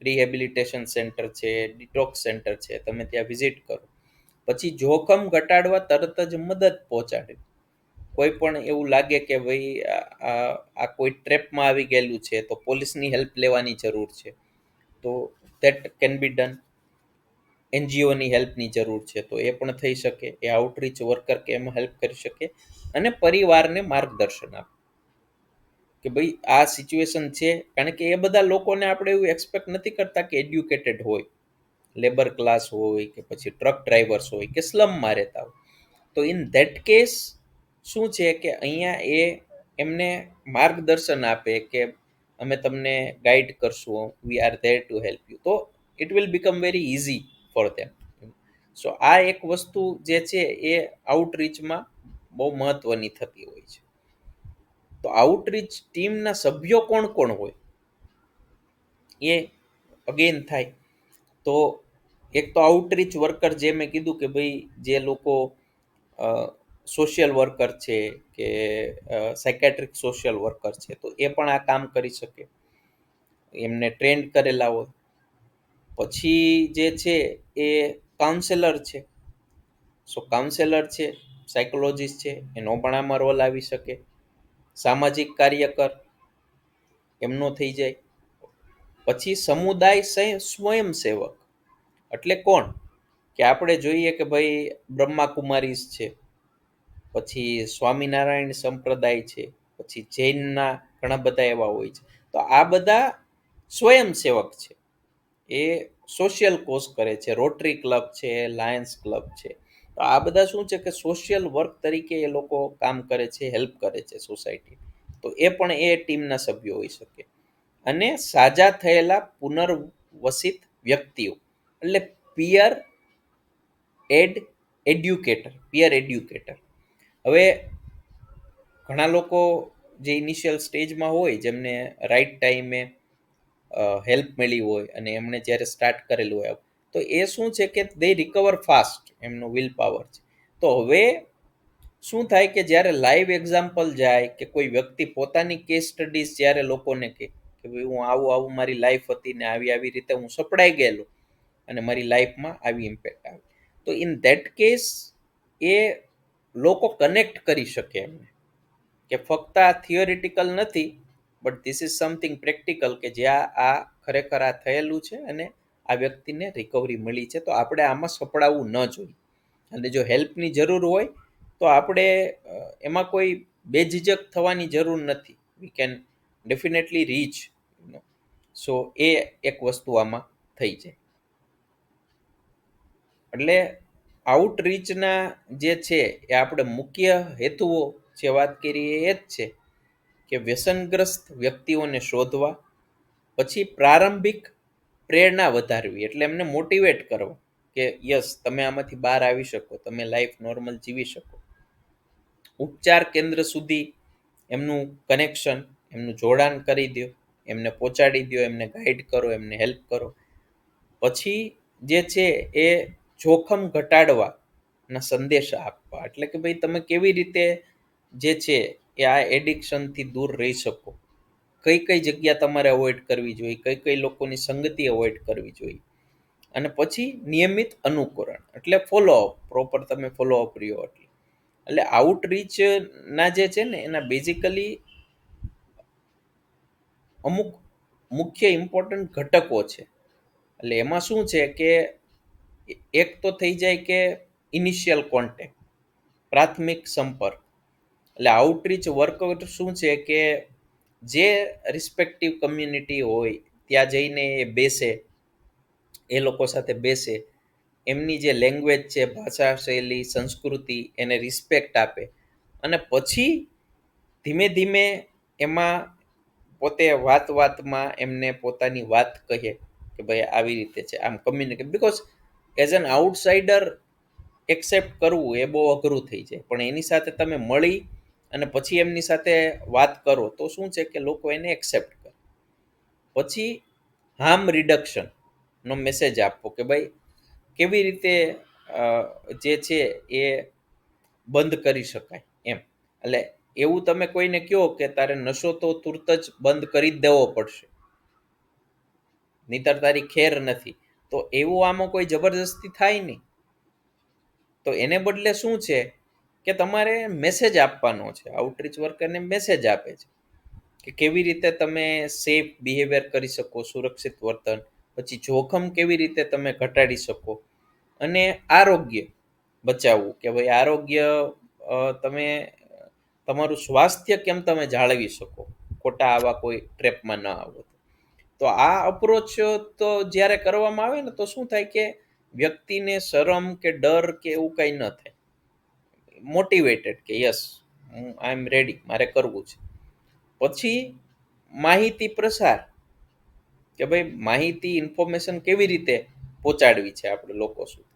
રિહેબિલિટેશન સેન્ટર છે, ડિટોક્સ સેન્ટર છે, તમે ત્યાં વિઝિટ કરો. પછી જોખમ ઘટાડવા તરત જ મદદ પહોંચાડે. કોઈ પણ એવું લાગે કે ભાઈ આ કોઈ ટ્રેપમાં આવી ગયેલું છે તો પોલીસની હેલ્પ લેવાની જરૂર છે, તો ધેટ કેન બી ડન. એનજીઓની હેલ્પની જરૂર છે તો એ પણ થઈ શકે, એ આઉટરીચ વર્કર કે એમાં હેલ્પ કરી શકે. અને પરિવારને માર્ગદર્શન આપે કે ભાઈ આ સિચ્યુએશન છે, કારણ કે એ બધા લોકોને આપણે એવું એક્સપેક્ટ નથી કરતા કે એડ્યુકેટેડ હોય, લેબર ક્લાસ હોય કે પછી ટ્રક ડ્રાઈવર્સ હોય કે સ્લમમાં રહેતા હોય. તો ઇન ધેટ કેસ શું છે કે અહીંયા એ એમને માર્ગદર્શન આપે કે અમે તમને ગાઈડ કરશું, we are there to help you. તો it will become very easy for them. So આ એક વસ્તુ જે છે એ આઉટરીચમાં બહુ મહત્વની થતી હોય છે. તો આઉટરીચ ટીમના સભ્યો કોણ કોણ હોય એ અગેન થાય. તો એક તો આઉટરીચ વર્કર, જે મેં કીધું કે ભાઈ જે લોકો સોશિયલ વર્કર છે કે સાયકેટ્રિક સોશિયલ વર્કર છે, તો એ પણ આ કામ કરી શકે, એમને ટ્રેન્ડ કરેલા હોય. પછી જે છે એ કાઉન્સેલર છે. સો કાઉન્સેલર છે, સાયકોલોજીસ્ટ છે, એનો પણ આમાં રોલ આવી શકે. સામાજિક કાર્યકર એમનો થઈ જાય. પછી સમુદાય સ્વયંસેવક એટલે કોણ કે આપણે જોઈએ કે ભાઈ બ્રહ્માકુમારીઝ છે, પછી સ્વામિનારાયણ સંપ્રદાય છે, પછી જૈનના ઘણા બધા એવા હોય છે. તો આ બધા સ્વયંસેવક છે, એ સોશિયલ કોઝ કરે છે. રોટરી ક્લબ છે, લાયન્સ ક્લબ છે. તો આ બધા શું છે કે સોશિયલ વર્ક તરીકે એ લોકો કામ કરે છે, હેલ્પ કરે છે સોસાયટી. તો એ પણ એ ટીમના સભ્યો હોઈ શકે. અને સાજા થયેલા પુનર્વસિત વ્યક્તિઓ એટલે પિયર એડ્યુકેટર. હવે ઘણા લોકો જે ઇનિશિયલ સ્ટેજમાં હોય, જેમને રાઈટ ટાઈમે હેલ્પ મળી હોય અને એમણે જ્યારે સ્ટાર્ટ કરેલું હોય, તો એ શું છે કે દે રિકવર ફાસ્ટ, એમનો વિલ પાવર છે. તો હવે શું થાય કે જ્યારે લાઈવ એક્ઝામ્પલ જાય કે કોઈ વ્યક્તિ પોતાની કેસ સ્ટડીઝ જ્યારે લોકોને કહે કે ભાઈ હું આવું મારી લાઈફ હતી ને આવી રીતે હું સપડાઈ ગયેલો અને મારી લાઈફમાં આવી ઇમ્પેક્ટ આવી, તો ઇન ધેટ કેસ એ લોકો કનેક્ટ કરી શકે એમને કે ફક્ત આ થિયોરિટિકલ નથી, but this is something practical, કે જ્યાં આ ખરેખર આ થયેલું છે અને આ વ્યક્તિને રિકવરી મળી છે. તો આપણે આમાં સપડાવવું ન જોઈએ. અને જો હેલ્પની જરૂર હોય તો આપણે એમાં કોઈ બેઝિજક થવાની જરૂર નથી. We can definitely reach. So એ એક વસ્તુ આમાં થઈ જાય. એટલે આઉટરીચના જે છે એ આપણે મુખ્ય હેતુઓ જે વાત કરી એ જ છે કે વ્યસનગ્રસ્ત વ્યક્તિઓને શોધવા, પછી પ્રારંભિક પ્રેરણા વધારવી, એટલે એમને મોટિવેટ કરવા કે યસ તમે આમાંથી બહાર આવી શકો, તમે લાઈફ નોર્મલ જીવી શકો. ઉપચાર કેન્દ્ર સુધી એમનું કનેક્શન, એમનું જોડાણ કરી દો, એમને પહોંચાડી દો, એમને ગાઈડ કરો, એમને હેલ્પ કરો. પછી જે છે એ જોખમ ઘટાડવાના સંદેશા આપવા, એટલે કે ભાઈ તમે કેવી રીતે જે છે એ આ એડિક્શનથી દૂર રહી શકો, કઈ કઈ જગ્યા તમારે અવોઇડ કરવી જોઈએ, કઈ કઈ લોકોની સંગતિ અવોઇડ કરવી જોઈએ. અને પછી નિયમિત અનુકરણ એટલે ફોલોઅપ, પ્રોપર તમે ફોલોઅપ રહ્યો. એટલે આઉટરીચના જે છે ને એના બેઝિકલી અમુક મુખ્ય ઇમ્પોર્ટન્ટ ઘટકો છે. એટલે એમાં શું છે કે એક તો થઈ જાય કે ઇનિશિયલ કોન્ટેક્ટ, પ્રાથમિક સંપર્ક. એટલે આઉટરીચ વર્કર શું છે કે જે રિસ્પેક્ટિવ કમ્યુનિટી હોય ત્યાં જઈને એ બેસે, એ લોકો સાથે બેસે, એમની જે લેંગ્વેજ છે, ભાષા શૈલી, સંસ્કૃતિ, એને રિસ્પેક્ટ આપે. અને પછી ધીમે ધીમે એમાં પોતે વાતમાં એમને પોતાની વાત કહે કે ભાઈ આવી રીતે છે, આમ communicate, because as an outsider accept કરવું એ બહુ અઘરું થઈ જાય, પણ એની સાથે તમે મળી અને પછી એમની સાથે વાત કરો તો શું છે કે લોકો એને એક્સેપ્ટ કરે. પછી હાર્મ રિડક્શનનો મેસેજ આપવો કે ભાઈ કેવી રીતે જે છે એ બંધ કરી શકાય એમ. એટલે એવું તમે કોઈને કહો કે તારે નશો તો તુરત જ બંધ કરી જ દેવો પડશે, નહીતર તારી ખેર નથી, તો એવું આમાં કોઈ જબરજસ્તી થાય નહીં. તો એને બદલે શું છે કે તમારે મેસેજ આપવાનો છે. આઉટરીચ વર્કરને મેસેજ આપે છે કે કેવી રીતે તમે સેફ બિહેવિયર કરી શકો, સુરક્ષિત વર્તન, પછી જોખમ કેવી રીતે તમે ઘટાડી શકો, અને આરોગ્ય બચાવવું કે ભાઈ આરોગ્ય તમે તમારું સ્વાસ્થ્ય કેમ તમે જાળવી શકો ખોટા આવા કોઈ ટ્રેપમાં ન આવો. તો આ અપ્રોચ તો જ્યારે કરવામાં આવે ને તો શું થાય કે વ્યક્તિને શરમ કે ડર કે એવું કંઈ ન થાય, મોટિવેટેડ કે યસ આઈ એમ રેડી, મારે કરવું છે. પછી માહિતી પ્રસાર કે ભાઈ માહિતી ઇન્ફોર્મેશન કેવી રીતે પહોંચાડવી છે આપણે લોકો સુધી,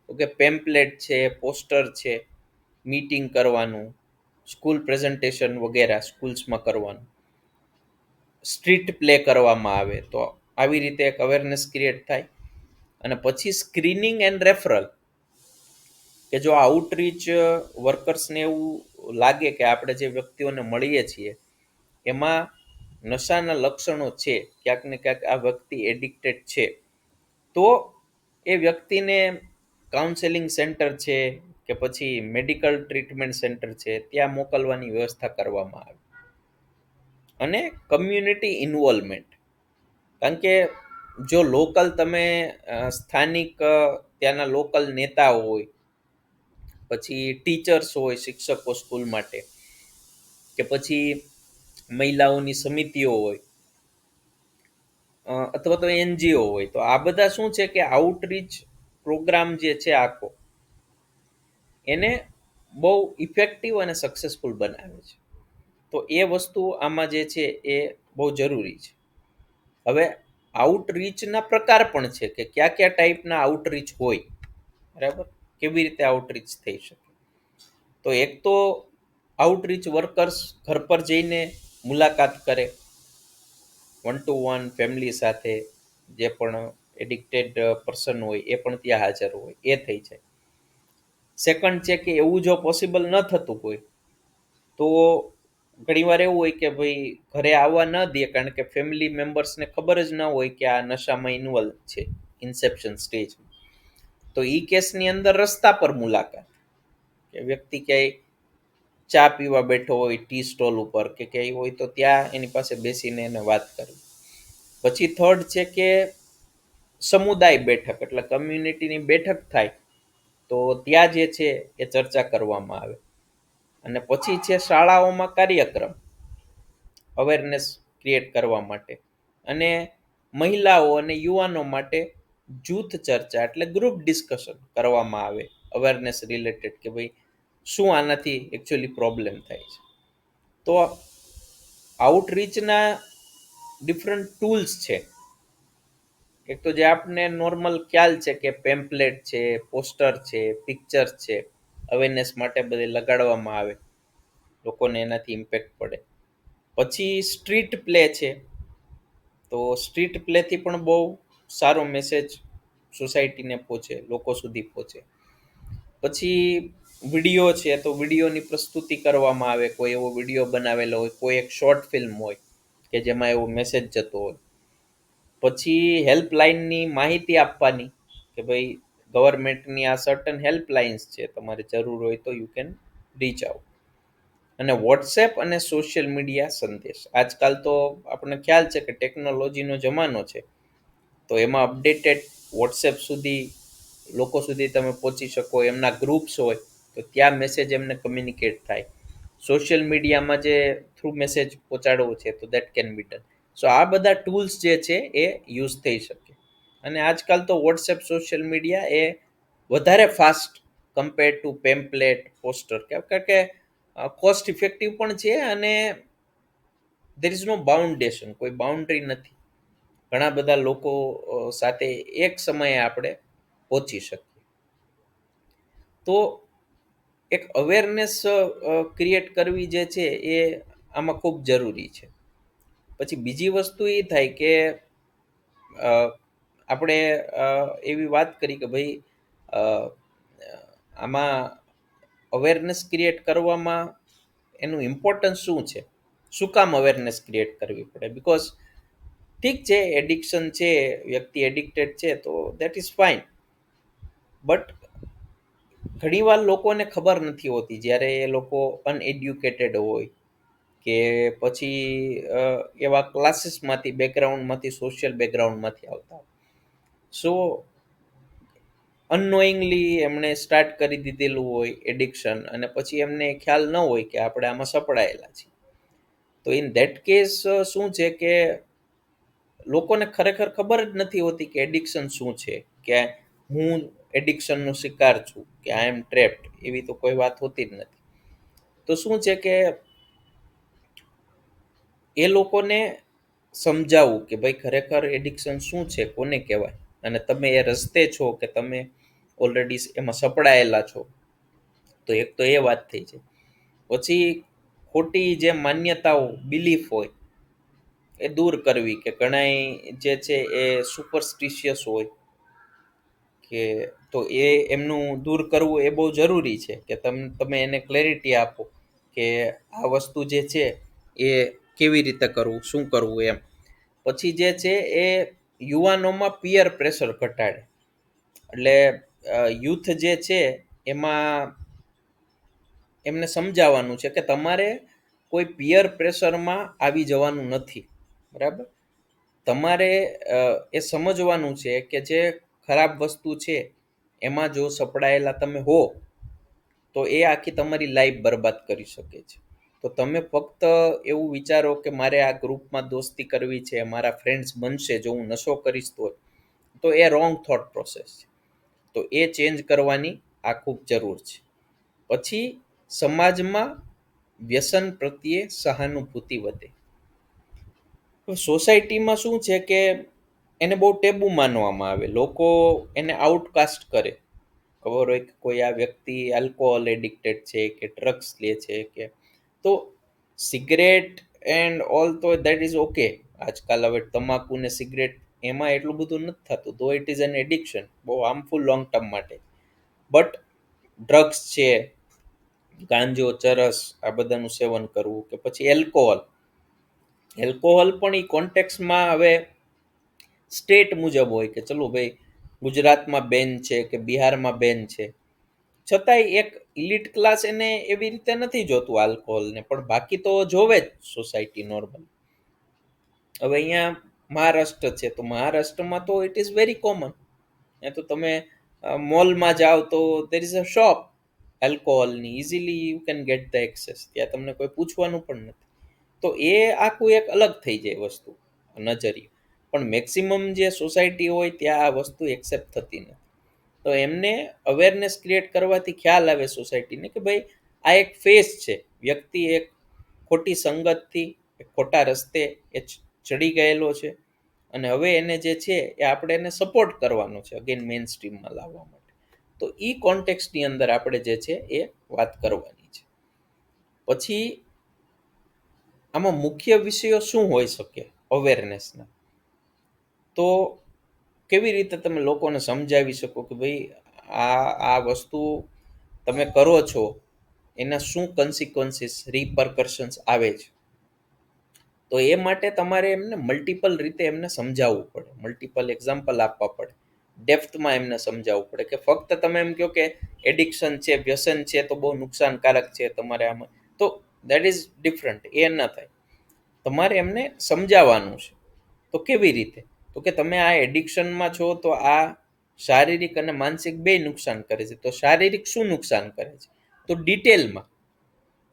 તો કે પેમ્પલેટ છે, પોસ્ટર છે, મીટિંગ કરવાનું, સ્કૂલ પ્રેઝન્ટેશન વગેરે સ્કૂલ્સમાં કરવાનું, સ્ટ્રીટ પ્લે કરવામાં આવે તો આવી રીતે એક અવેરનેસ ક્રિએટ થાય. અને પછી સ્ક્રીનિંગ એન્ડ રેફરલ કે જો આઉટરીચ વર્કર્સને એવું લાગે કે આપણે જે વ્યક્તિઓને મળીએ છીએ એમાં નશાના લક્ષણો છે, ક્યાંક ને ક્યાંક આ વ્યક્તિ એડિક્ટેડ છે, તો એ વ્યક્તિને કાઉન્સેલિંગ સેન્ટર છે કે પછી મેડિકલ ટ્રીટમેન્ટ સેન્ટર છે ત્યાં મોકલવાની વ્યવસ્થા કરવામાં આવે. અને કમ્યુનિટી ઇન્વોલ્વમેન્ટ, કારણ કે જો લોકલ તમે સ્થાનિક ત્યાંના લોકલ નેતા હોય, પછી ટીચર્સ હોય, શિક્ષકો સ્કૂલ માટે, કે પછી મહિલાઓની સમિતિઓ હોય અથવા તો એનજીઓ હોય, તો આ બધા શું છે કે આઉટરીચ પ્રોગ્રામ જે છે આખો એને બહુ ઇફેક્ટિવ અને સક્સેસફુલ બનાવે છે. તો એ વસ્તુ આમાં જે છે એ બહુ જરૂરી છે. હવે આઉટરીચના પ્રકાર પણ છે કે કયા કયા ટાઈપના આઉટરીચ હોય, બરાબર, કેવી રીતે આઉટરીચ થઈ શકે. તો એક તો આઉટરીચ વર્કર્સ ઘર પર જઈને મુલાકાત કરે, 1-to-1 ફેમિલી સાથે, જે પણ એડિક્ટેડ પર્સન હોય એ પણ ત્યાં હાજર હોય, એ થઈ જાય. સેકન્ડ છે કે એવું જો પોસિબલ ન થતું હોય તો ઘણીવાર એવું હોય કે ભાઈ ઘરે આવવા ન દે, કારણ કે ફેમિલી મેમ્બર્સને ખબર જ ન હોય કે આ નશામાં ઇન્વોલ્વ છે ઇન્સેપ્શન સ્ટેજમાં. તો એ કેસની અંદર રસ્તા પર મુલાકાત, કે વ્યક્તિ ક્યાંય ચા પીવા બેઠો હોય ટી સ્ટોલ ઉપર કે ક્યાંય હોય તો ત્યાં એની પાસે બેસીને એને વાત કરવી. પછી થર્ડ છે કે સમુદાય બેઠક, એટલે કમ્યુનિટીની બેઠક થાય તો ત્યાં જે છે એ ચર્ચા કરવામાં આવે. અને પછી છે શાળાઓમાં કાર્યક્રમ અવેરનેસ ક્રિએટ કરવા માટે, અને મહિલાઓ અને યુવાનો માટે જૂથ ચર્ચા એટલે ગ્રુપ ડિસ્કશન કરવામાં આવે અવેરનેસ રિલેટેડ કે ભાઈ શું આનાથી એકચ્યુઅલી પ્રોબ્લેમ થાય છે. તો આઉટરીચના ડિફરન્ટ ટૂલ્સ છે. એક તો જે આપને નોર્મલ ખ્યાલ છે કે પેમ્પલેટ છે, પોસ્ટર છે, પિક્ચર છે, અવેરનેસ માટે બધે લગાડવામાં આવે, લોકોને એનાથી ઇમ્પેક્ટ પડે. પછી સ્ટ્રીટ પ્લે છે, તો સ્ટ્રીટ પ્લેથી પણ બહુ સારો મેસેજ સોસાયટીને પહોંચે, લોકો સુધી પહોંચે. પછી વિડીયો છે, તો વિડીયોની પ્રસ્તુતિ કરવામાં આવે, કોઈ એવો વિડીયો બનાવેલો હોય, કોઈ એક શોર્ટ ફિલ્મ હોય કે જેમાં એવો મેસેજ જતો હોય. પછી હેલ્પલાઇનની માહિતી આપવાની કે ભાઈ ગવર્મેન્ટની આ સર્ટન હેલ્પલાઇન્સ છે, તમારે જરૂર હોય તો યુ કેન રીચ આઉટ. અને વોટ્સએપ અને સોશિયલ મીડિયા સંદેશ, આજકાલ તો આપણને ખ્યાલ છે કે ટેકનોલોજીનો જમાનો છે, તો એમાં અપડેટેડ વોટ્સએપ સુધી લોકો સુધી તમે પહોંચી શકો, એમના ગ્રુપ્સ હોય તો ત્યાં મેસેજ એમને કમ્યુનિકેટ થાય. સોશિયલ મીડિયામાં જે થ્રુ મેસેજ પહોંચાડવો છે તો દેટ કેન બી ડન. સો આ બધા ટૂલ્સ જે છે એ યુઝ થઈ શકે. અને આજકાલ તો વોટ્સએપ, સોશિયલ મીડિયા એ વધારે fast compare to pamphlet, poster, કારણ કે કોસ્ટ ઇફેક્ટિવ પણ છે અને દેર ઇઝ નો બાઉન્ડેશન, કોઈ બાઉન્ડ્રી નથી. ઘણા બધા લોકો સાથે એક સમયે આપણે પહોંચી શકીએ. તો એક અવેરનેસ ક્રિએટ કરવી જે છે એ આમાં ખૂબ જરૂરી છે. પછી બીજી વસ્તુ એ થાય કે આપણે એવી વાત કરી કે ભાઈ આમાં અવેરનેસ ક્રિએટ કરવામાં એનું ઇમ્પોર્ટન્સ શું છે, શું કામ અવેરનેસ ક્રિએટ કરવી પડે? બિકોઝ ઠીક છે, એડિક્શન છે, વ્યક્તિ એડિક્ટેડ છે, તો દેટ ઇઝ ફાઇન, બટ ઘણીવાર લોકોને ખબર નથી હોતી, જ્યારે એ લોકો અનએડ્યુકેટેડ હોય કે પછી એવા ક્લાસીસમાંથી, બેકગ્રાઉન્ડમાંથી, સોશિયલ બેકગ્રાઉન્ડમાંથી આવતા હોય. સો અનનોઈંગલી એમણે સ્ટાર્ટ કરી દીધેલું હોય એડિક્શન, અને પછી એમને ખ્યાલ ન હોય કે આપણે આમાં સપડાયેલા છીએ. તો ઇન ધેટ કેસ શું છે કે લોકોને ખરેખર ખબર જ નથી હોતી કે એડિક્શન શું છે, કે હું એડિક્શનનો શિકાર છું, કે આઈ એમ ટ્રેપ્ડ, એવી તો કોઈ વાત હોતી જ નથી. તો શું છે કે એ લોકોને સમજાવવું કે ભાઈ ખરેખર એડિક્શન શું છે, કોને કહેવાય, અને તમે એ રસ્તે છો કે તમે ઓલરેડી એમાં સપડાયેલા છો. તો એક તો એ વાત થઈ છે. પછી ખોટી જે માન્યતાઓ, બિલીફ હોય એ દૂર કરવી, કે ઘણાય જે છે એ સુપરસ્ટિશિયસ હોય, કે તો એ એમનું દૂર કરવું એ બહુ જરૂરી છે, કે તમે એને ક્લેરિટી આપો કે આ વસ્તુ જે છે એ કેવી રીતે કરવું, શું કરવું એમ. પછી જે છે એ યુવાનોમાં પિયર પ્રેશર ઘટાડે. એટલે યુથ જે છે એમાં એમને સમજાવવાનું છે કે તમારે કોઈ પિયર પ્રેશરમાં આવી જવાનું નથી, બરાબર? તમારે એ સમજવાનું છે કે જે ખરાબ વસ્તુ છે એમાં જો સપડાયેલા તમે હો તો એ આખી તમારી લાઈફ બરબાદ કરી શકે છે. તો તમે ફક્ત એવું વિચારો કે મારે આ ગ્રુપમાં દોસ્તી કરવી છે, મારા ફ્રેન્ડ્સ બનશે જો હું નશો કરીશ તો એ રોંગ થોટ પ્રોસેસ છે. તો એ ચેન્જ કરવાની આ ખૂબ જરૂર છે. પછી સમાજમાં વ્યસન પ્રત્યે સહાનુભૂતિ વધે. સોસાયટીમાં શું છે કે એને બહુ ટેબુ માનવામાં આવે, લોકો એને આઉટકાસ્ટ કરે. ખબર હોય કે કોઈ આ વ્યક્તિ આલ્કોહોલ એડિક્ટેડ છે કે ડ્રગ્સ લે છે, કે તો સિગરેટ એન્ડ ઓલ તો દેટ ઇઝ ઓકે. આજકાલ હવે તમાકુ ને સિગરેટ એમાં એટલું બધું નથી થતું, તો ઇટ ઇઝ એન એડિક્શન, બહુ હાર્મફુલ લોંગ ટર્મ માટે. બટ ડ્રગ્સ છે, ગાંજો, ચરસ, આ બધાનું સેવન કરવું, કે પછી એલ્કોહોલ પણ એ કોન્ટેક્સમાં હવે સ્ટેટ મુજબ હોય કે ચલો ભાઈ ગુજરાતમાં બેન છે કે બિહારમાં બેન છે, છતાંય એક ઇલિટ ક્લાસ એને એવી રીતે નથી જોતું આલ્કોહોલને, પણ બાકી તો જોવે જ સોસાયટી નોર્મલ. હવે અહીંયા મહારાષ્ટ્ર છે, તો મહારાષ્ટ્રમાં તો ઇટ ઇઝ વેરી કોમન. એ તો તમે મોલમાં જાઓ તો દેર ઇઝ અ શોપ આલ્કોહોલની, easily you can get the access, ત્યાં તમને કોઈ પૂછવાનું પણ નથી. તો એ આખું એક અલગ થઈ જાય વસ્તુ, નજરિયું. પણ મેક્સિમમ જે સોસાયટી હોય ત્યાં આ વસ્તુ એક્સેપ્ટ થતી નથી. તો એમને અવેરનેસ ક્રિએટ કરવાથી ખ્યાલ આવે સોસાયટીને કે ભાઈ આ એક ફેઝ છે, વ્યક્તિ એક ખોટી સંગતથી, એક ખોટા રસ્તે એ ચડી ગયેલો છે, અને હવે એને જે છે એ આપણે એને સપોર્ટ કરવાનો છે અગેન મેઇન સ્ટ્રીમમાં લાવવા માટે. તો એ કોન્ટેક્સ્ટની અંદર આપણે જે છે એ વાત કરવાની છે. પછી આમાં મુખ્ય વિષયો શું હોઈ શકે અવેરનેસના? તો કેવી રીતે તમે લોકોને સમજાવી શકો કે ભાઈ આ વસ્તુ તમે કરો છો એના શું કન્સિક્વન્સીસ, રિપરકશન્સ આવે છે? તો એ માટે તમારે એમને મલ્ટિપલ રીતે એમને સમજાવવું પડે, મલ્ટિપલ એક્ઝામ્પલ આપવા પડે, ડેપ્થમાં એમને સમજાવવું પડે, કે ફક્ત તમે એમ કહો કે એડિક્શન છે, વ્યસન છે તો બહુ નુકસાનકારક છે તમારે આમાં, તો દેટ ઇઝ ડિફરન્ટ. એ ન થાય. તમારે એમને સમજાવવાનું છે. તો કેવી રીતે? તો કે તમે આ એડિક્શનમાં છો તો આ શારીરિક અને માનસિક બે નુકસાન કરે છે. તો શારીરિક શું નુકસાન કરે છે? તો ડિટેલમાં,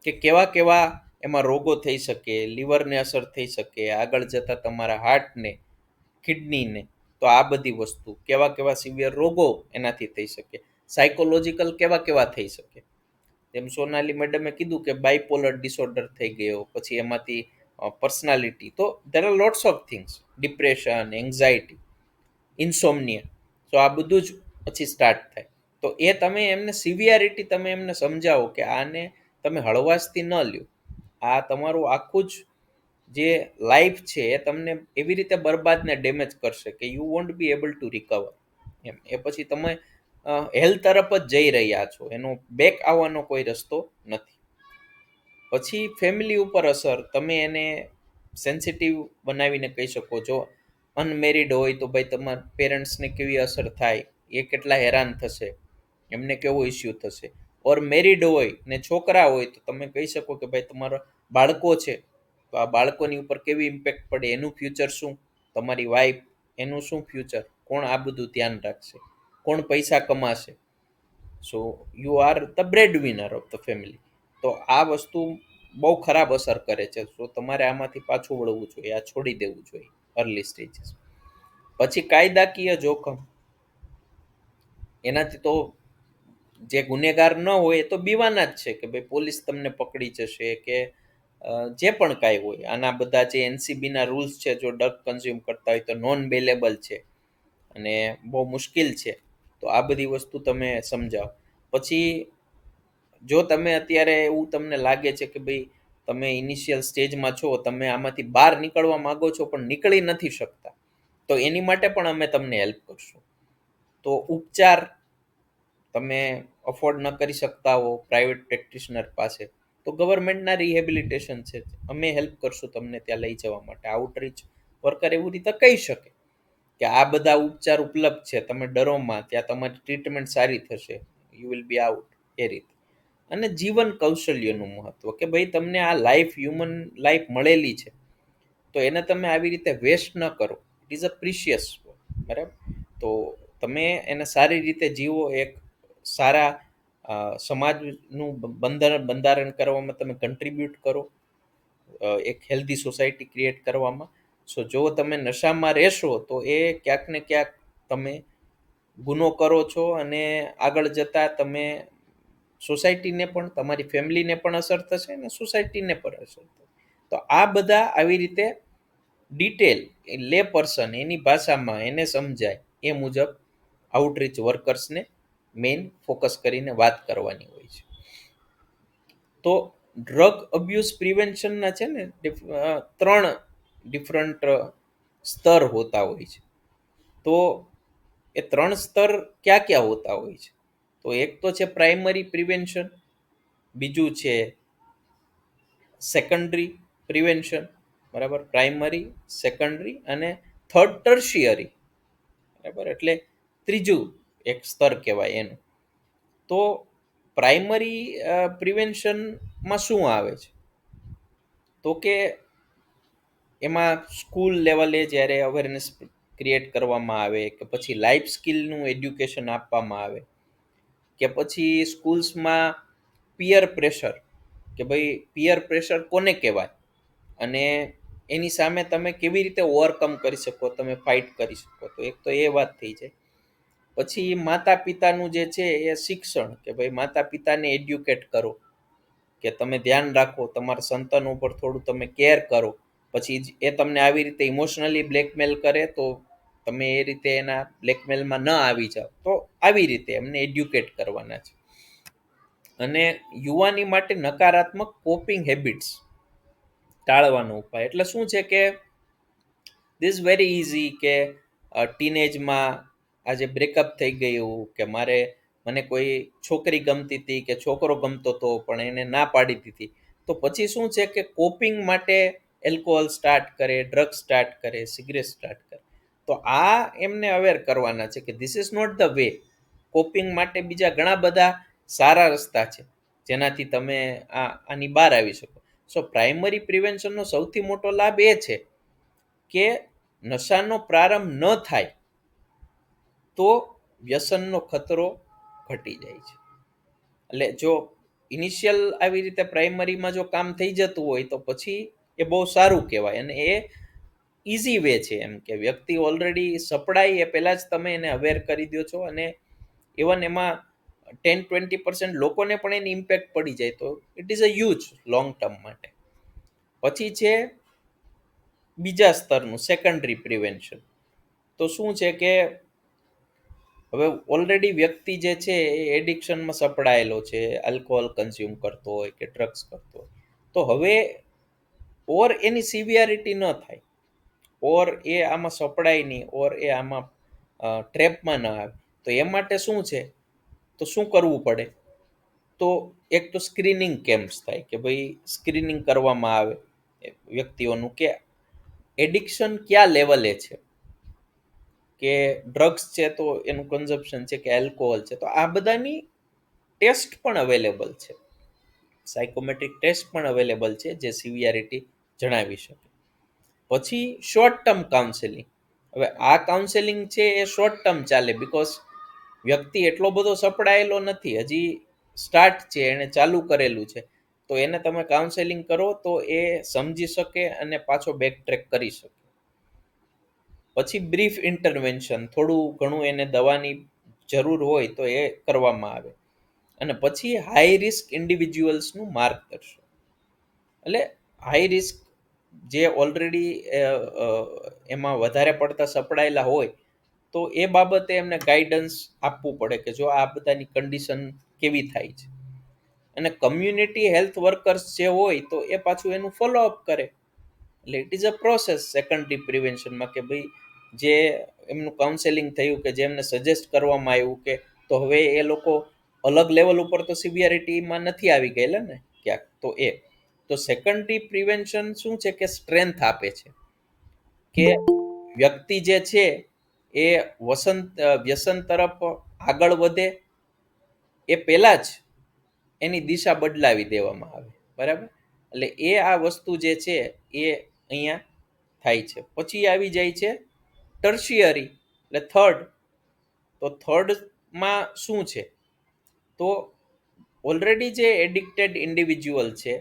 કે કેવા કેવા એમાં રોગો થઈ શકે, લીવરને અસર થઈ શકે, આગળ જતાં તમારા હાર્ટને, કિડનીને, તો આ બધી વસ્તુ, કેવા કેવા સિવિયર રોગો એનાથી થઈ શકે, સાયકોલોજીકલ કેવા કેવા થઈ શકે. જેમ સોનાલી મેડમે કીધું કે બાયપોલર ડિસઓર્ડર થઈ ગયો, પછી એમાંથી પર્સનાલિટી. તો there are lots of things, depression, anxiety, insomnia. તો આ બધું જ પછી સ્ટાર્ટ થાય. તો એ તમે એમને સિવિયરિટી તમે એમને સમજાવો કે આને તમે હળવાશથી ન લ્યો. આ તમારું આખું જ જે લાઈફ છે એ તમને એવી રીતે બરબાદ ને ડેમેજ કરશે કે you won't be able to recover. એમ એ પછી તમે હેલ્થ તરફ જ જઈ રહ્યા છો, એનો બેક આવવાનો કોઈ રસ્તો નથી. પછી ફેમિલી ઉપર અસર, તમે એને સેન્સિટિવ બનાવીને કહી શકો છો. અનમેરિડ હોય તો ભાઈ તમારા પેરેન્ટ્સને કેવી અસર થાય, એ કેટલા હેરાન થશે, એમને કેવો ઇસ્યુ થશે. ઓર મેરિડ હોય ને છોકરા હોય તો તમે કહી શકો કે ભાઈ તમારા બાળકો છે તો આ બાળકોની ઉપર કેવી ઇમ્પેક્ટ પડે, એનું ફ્યુચર શું, તમારી વાઈફ એનું શું ફ્યુચર, કોણ આ બધું ધ્યાન રાખશે, કોણ પૈસા કમાશે. So you are the bread winner of the family. તો આ વસ્તુ બહુ ખરાબ અસર કરે છે. તો તમારે આમાંથી પાછું વળવું જોઈએ, આ છોડી દેવું જોઈએ અર્લી સ્ટેજીસ. પછી કાયદાકીય જોખમ, એનાથી તો જે ગુનેગાર ન હોય એ તો બીવાના જ છે કે ભાઈ પોલીસ તમને પકડી જશે કે જે પણ કાંઈ હોય. આના બધા જે એનસીબીના રૂલ્સ છે, જો ડ્રગ કન્ઝ્યુમ કરતા હોય તો નોન બેલેબલ છે અને બહુ મુશ્કેલ છે. તો આ બધી વસ્તુ તમે સમજાવો. પછી જો તમે અત્યારે એવું તમને લાગે છે કે ભાઈ તમે ઇનિશિયલ સ્ટેજમાં છો, તમે આમાંથી બહાર નીકળવા માંગો છો પણ નીકળી નથી શકતા, તો એની માટે પણ અમે તમને હેલ્પ કરશું. તો ઉપચાર તમે અફોર્ડ ન કરી શકતા હો પ્રાઇવેટ પ્રેક્ટિશનર પાસે, તો ગવર્મેન્ટના રિહેબિલિટેશન છે, અમે હેલ્પ કરશું તમને ત્યાં લઈ જવા માટે. આઉટરીચ વર્કર એવું રીતે કહી શકે કે આ બધા ઉપચાર ઉપલબ્ધ છે, તમે ડરોમાં, ત્યાં તમારી ટ્રીટમેન્ટ સારી થશે, યુ વિલ બી આઉટ, એ રીતે. અને જીવન કૌશલ્યનું મહત્વ કે ભાઈ તમને આ લાઈફ, હ્યુમન લાઈફ મળેલી છે તો એને તમે આવી રીતે વેસ્ટ ન કરો. ઇટ ઇઝ અ પ્રિશિયસ, બરાબર? તો તમે એને સારી રીતે જીવો, એક સારા સમાજનું બંધારણ કરવામાં તમે કન્ટ્રીબ્યુટ કરો, એક હેલ્ધી સોસાયટી ક્રિએટ કરવામાં. સો જો તમે નશામાં રહેશો તો એ ક્યાંક ને ક્યાંક તમે ગુનો કરો છો અને આગળ જતા તમે સોસાયટીને પણ, તમારી ફેમિલીને પણ અસર થશે અને સોસાયટીને પણ અસર થશે. તો આ બધા આવી રીતે ડિટેલ લે પર્સન એની ભાષામાં એને સમજાય એ મુજબ આઉટરીચ વર્કર્સને મેઇન ફોકસ કરીને વાત કરવાની હોય છે. તો ડ્રગ અબ્યુઝ પ્રિવેન્શનના છે ને 3 ડિફરન્ટ સ્તર હોતા હોય છે. તો એ 3 સ્તર ક્યાં ક્યાં હોતા હોય છે? તો એક તો છે પ્રાઇમરી પ્રિવેન્શન, બીજું છે સેકન્ડરી પ્રિવેન્શન, બરાબર? પ્રાઇમરી, સેકન્ડરી અને થર્ડ ટર્શિયરી, બરાબર? એટલે ત્રીજું એક સ્તર કહેવાય એનું. તો પ્રાઇમરી પ્રિવેન્શનમાં શું આવે છે? તો કે એમાં સ્કૂલ લેવલે જ્યારે અવેરનેસ ક્રિએટ કરવામાં આવે, કે પછી લાઈફ સ્કિલનું એડ્યુકેશન આપવામાં આવે, કે પછી સ્કૂલ્સમાં પિયર પ્રેશર, કે ભાઈ પિયર પ્રેશર કોને કહેવાય અને એની સામે તમે કેવી રીતે ઓવરકમ કરી શકો, તમે ફાઇટ કરી શકો. તો એક તો એ વાત થઈ જાય. પછી માતા પિતાનું જે છે એ શિક્ષણ, કે ભાઈ માતા પિતાને એડ્યુકેટ કરો કે તમે ધ્યાન રાખો, તમારા સંતાનો ઉપર થોડું તમે કેર કરો. પછી એ તમને આવી રીતે ઇમોશનલી બ્લેકમેલ કરે તો તમે એ રીતે એના બ્લેકમેલમાં ન આવી જાઓ. તો આવી રીતે એમને એડ્યુકેટ કરવાના છે. અને યુવાની માટે નકારાત્મક કોપિંગ હેબિટ્સ ટાળવાનો ઉપાય. એટલે શું છે કે ધીસ વેરી ઇઝી કે ટીનેજમાં આજે બ્રેકઅપ થઈ ગયું, કે મને કોઈ છોકરી ગમતી હતી કે છોકરો ગમતો હતો પણ એને ના પાડી દીધી, તો પછી શું છે કે કોપિંગ માટે એલ્કોહોલ સ્ટાર્ટ કરે, ડ્રગ સ્ટાર્ટ કરે, સિગરેટ સ્ટાર્ટ કરે. તો આ એમને અવેર કરવાના છે કે this is not the way. Coping માટે બીજા ઘણા બધા સારા રસ્તા છે જેનાથી તમે આની બહાર આવી શકો. સો પ્રાઇમરી પ્રિવેન્શનનો સૌથી મોટો લાભ એ છે કે નશાનો પ્રારંભ ન થાય તો વ્યસનનો ખતરો ઘટી જાય છે. એટલે જો ઇનિશિયલ આવી રીતે પ્રાઇમરીમાં જો કામ થઈ જતું હોય તો પછી એ બહુ સારું કહેવાય. અને એ ઇઝી વે છે, એમ કે વ્યક્તિ ઓલરેડી સપડાય એ પહેલાં જ તમે એને અવેર કરી દો છો, અને ઇવન એમાં 10-20% લોકોને પણ એની ઇમ્પેક્ટ પડી જાય તો it is a huge long term માટે. પછી છે બીજા સ્તરનું સેકન્ડરી પ્રિવેન્શન. તો શું છે કે હવે ઓલરેડી વ્યક્તિ જે છે એ એડિક્શનમાં સપડાયેલો છે, આલ્કોહોલ કન્ઝ્યુમ કરતો હોય કે ડ્રગ્સ કરતો હોય, તો હવે ઓર એની સિવિયરિટી ન થાય, ઓર એ આમાં સપડાય નહીં, ઓર એ આમાં ટ્રેપમાં ન આવે, તો એ માટે શું છે, તો શું કરવું પડે? તો એક તો સ્ક્રીનિંગ કેમ્પ્સ થાય કે ભાઈ સ્ક્રીનિંગ કરવામાં આવે વ્યક્તિઓનું કે એડિક્શન કયા લેવલે છે, કે ડ્રગ્સ છે તો એનું કન્ઝપ્શન છે કે આલ્કોહોલ છે, તો આ બધાની ટેસ્ટ પણ અવેલેબલ છે, સાયકોમેટ્રિક ટેસ્ટ પણ અવેલેબલ છે જે સિવિયરિટી જણાવી શકે. પછી શોર્ટ ટર્મ કાઉન્સેલિંગ. હવે આ કાઉન્સેલિંગ છે એ શોર્ટ ટર્મ ચાલે, બીકોઝ વ્યક્તિ એટલો બધો સપડાયેલો નથી, હજી સ્ટાર્ટ છે, એણે ચાલુ કરેલું છે, તો એને તમે કાઉન્સેલિંગ કરો તો એ સમજી શકે અને પાછો બેક ટ્રેક કરી શકે. પછી બ્રીફ ઇન્ટરવેન્શન, થોડું ઘણું એને દવાની જરૂર હોય તો એ કરવામાં આવે. અને પછી હાઈ રિસ્ક ઇન્ડિવિજ્યુઅલ્સનું માર્ગદર્શન. એટલે હાઈ રિસ્ક જે ઓલરેડી એમાં વધારે પડતા સપડાયેલા હોય, તો એ બાબતે એમને ગાઈડન્સ આપવું પડે કે જો આ બધાની કન્ડિશન કેવી થાય છે. અને કમ્યુનિટી હેલ્થ વર્કર્સ જે હોય તો એ પાછું એનું ફોલોઅપ કરે. એટલે it is a process secondary પ્રિવેન્શનમાં, કે ભાઈ જે એમનું કાઉન્સેલિંગ થયું, કે જે એમને સજેસ્ટ કરવામાં આવ્યું, કે તો હવે એ લોકો અલગ લેવલ ઉપર તો સિવિયરિટીમાં નથી આવી ગયેલા ને ક્યાંક, તો તો સેકન્ડરી પ્રિવેન્શન શું છે કે સ્ટ્રેન્થ આપે છે, કે વ્યક્તિ જે છે એ વ્યસન તરફ આગળ વધે એ પહેલા જ એની દિશા બદલાવી દેવામાં આવે, બરાબર. એટલે એ આ વસ્તુ જે છે એ અહીંયા થાય છે. પછી આવી જાય છે ટર્શિયરી, એટલે થર્ડ. તો થર્ડમાં શું છે, તો ઓલરેડી જે એડિક્ટેડ ઇન્ડિવિજ્યુઅલ છે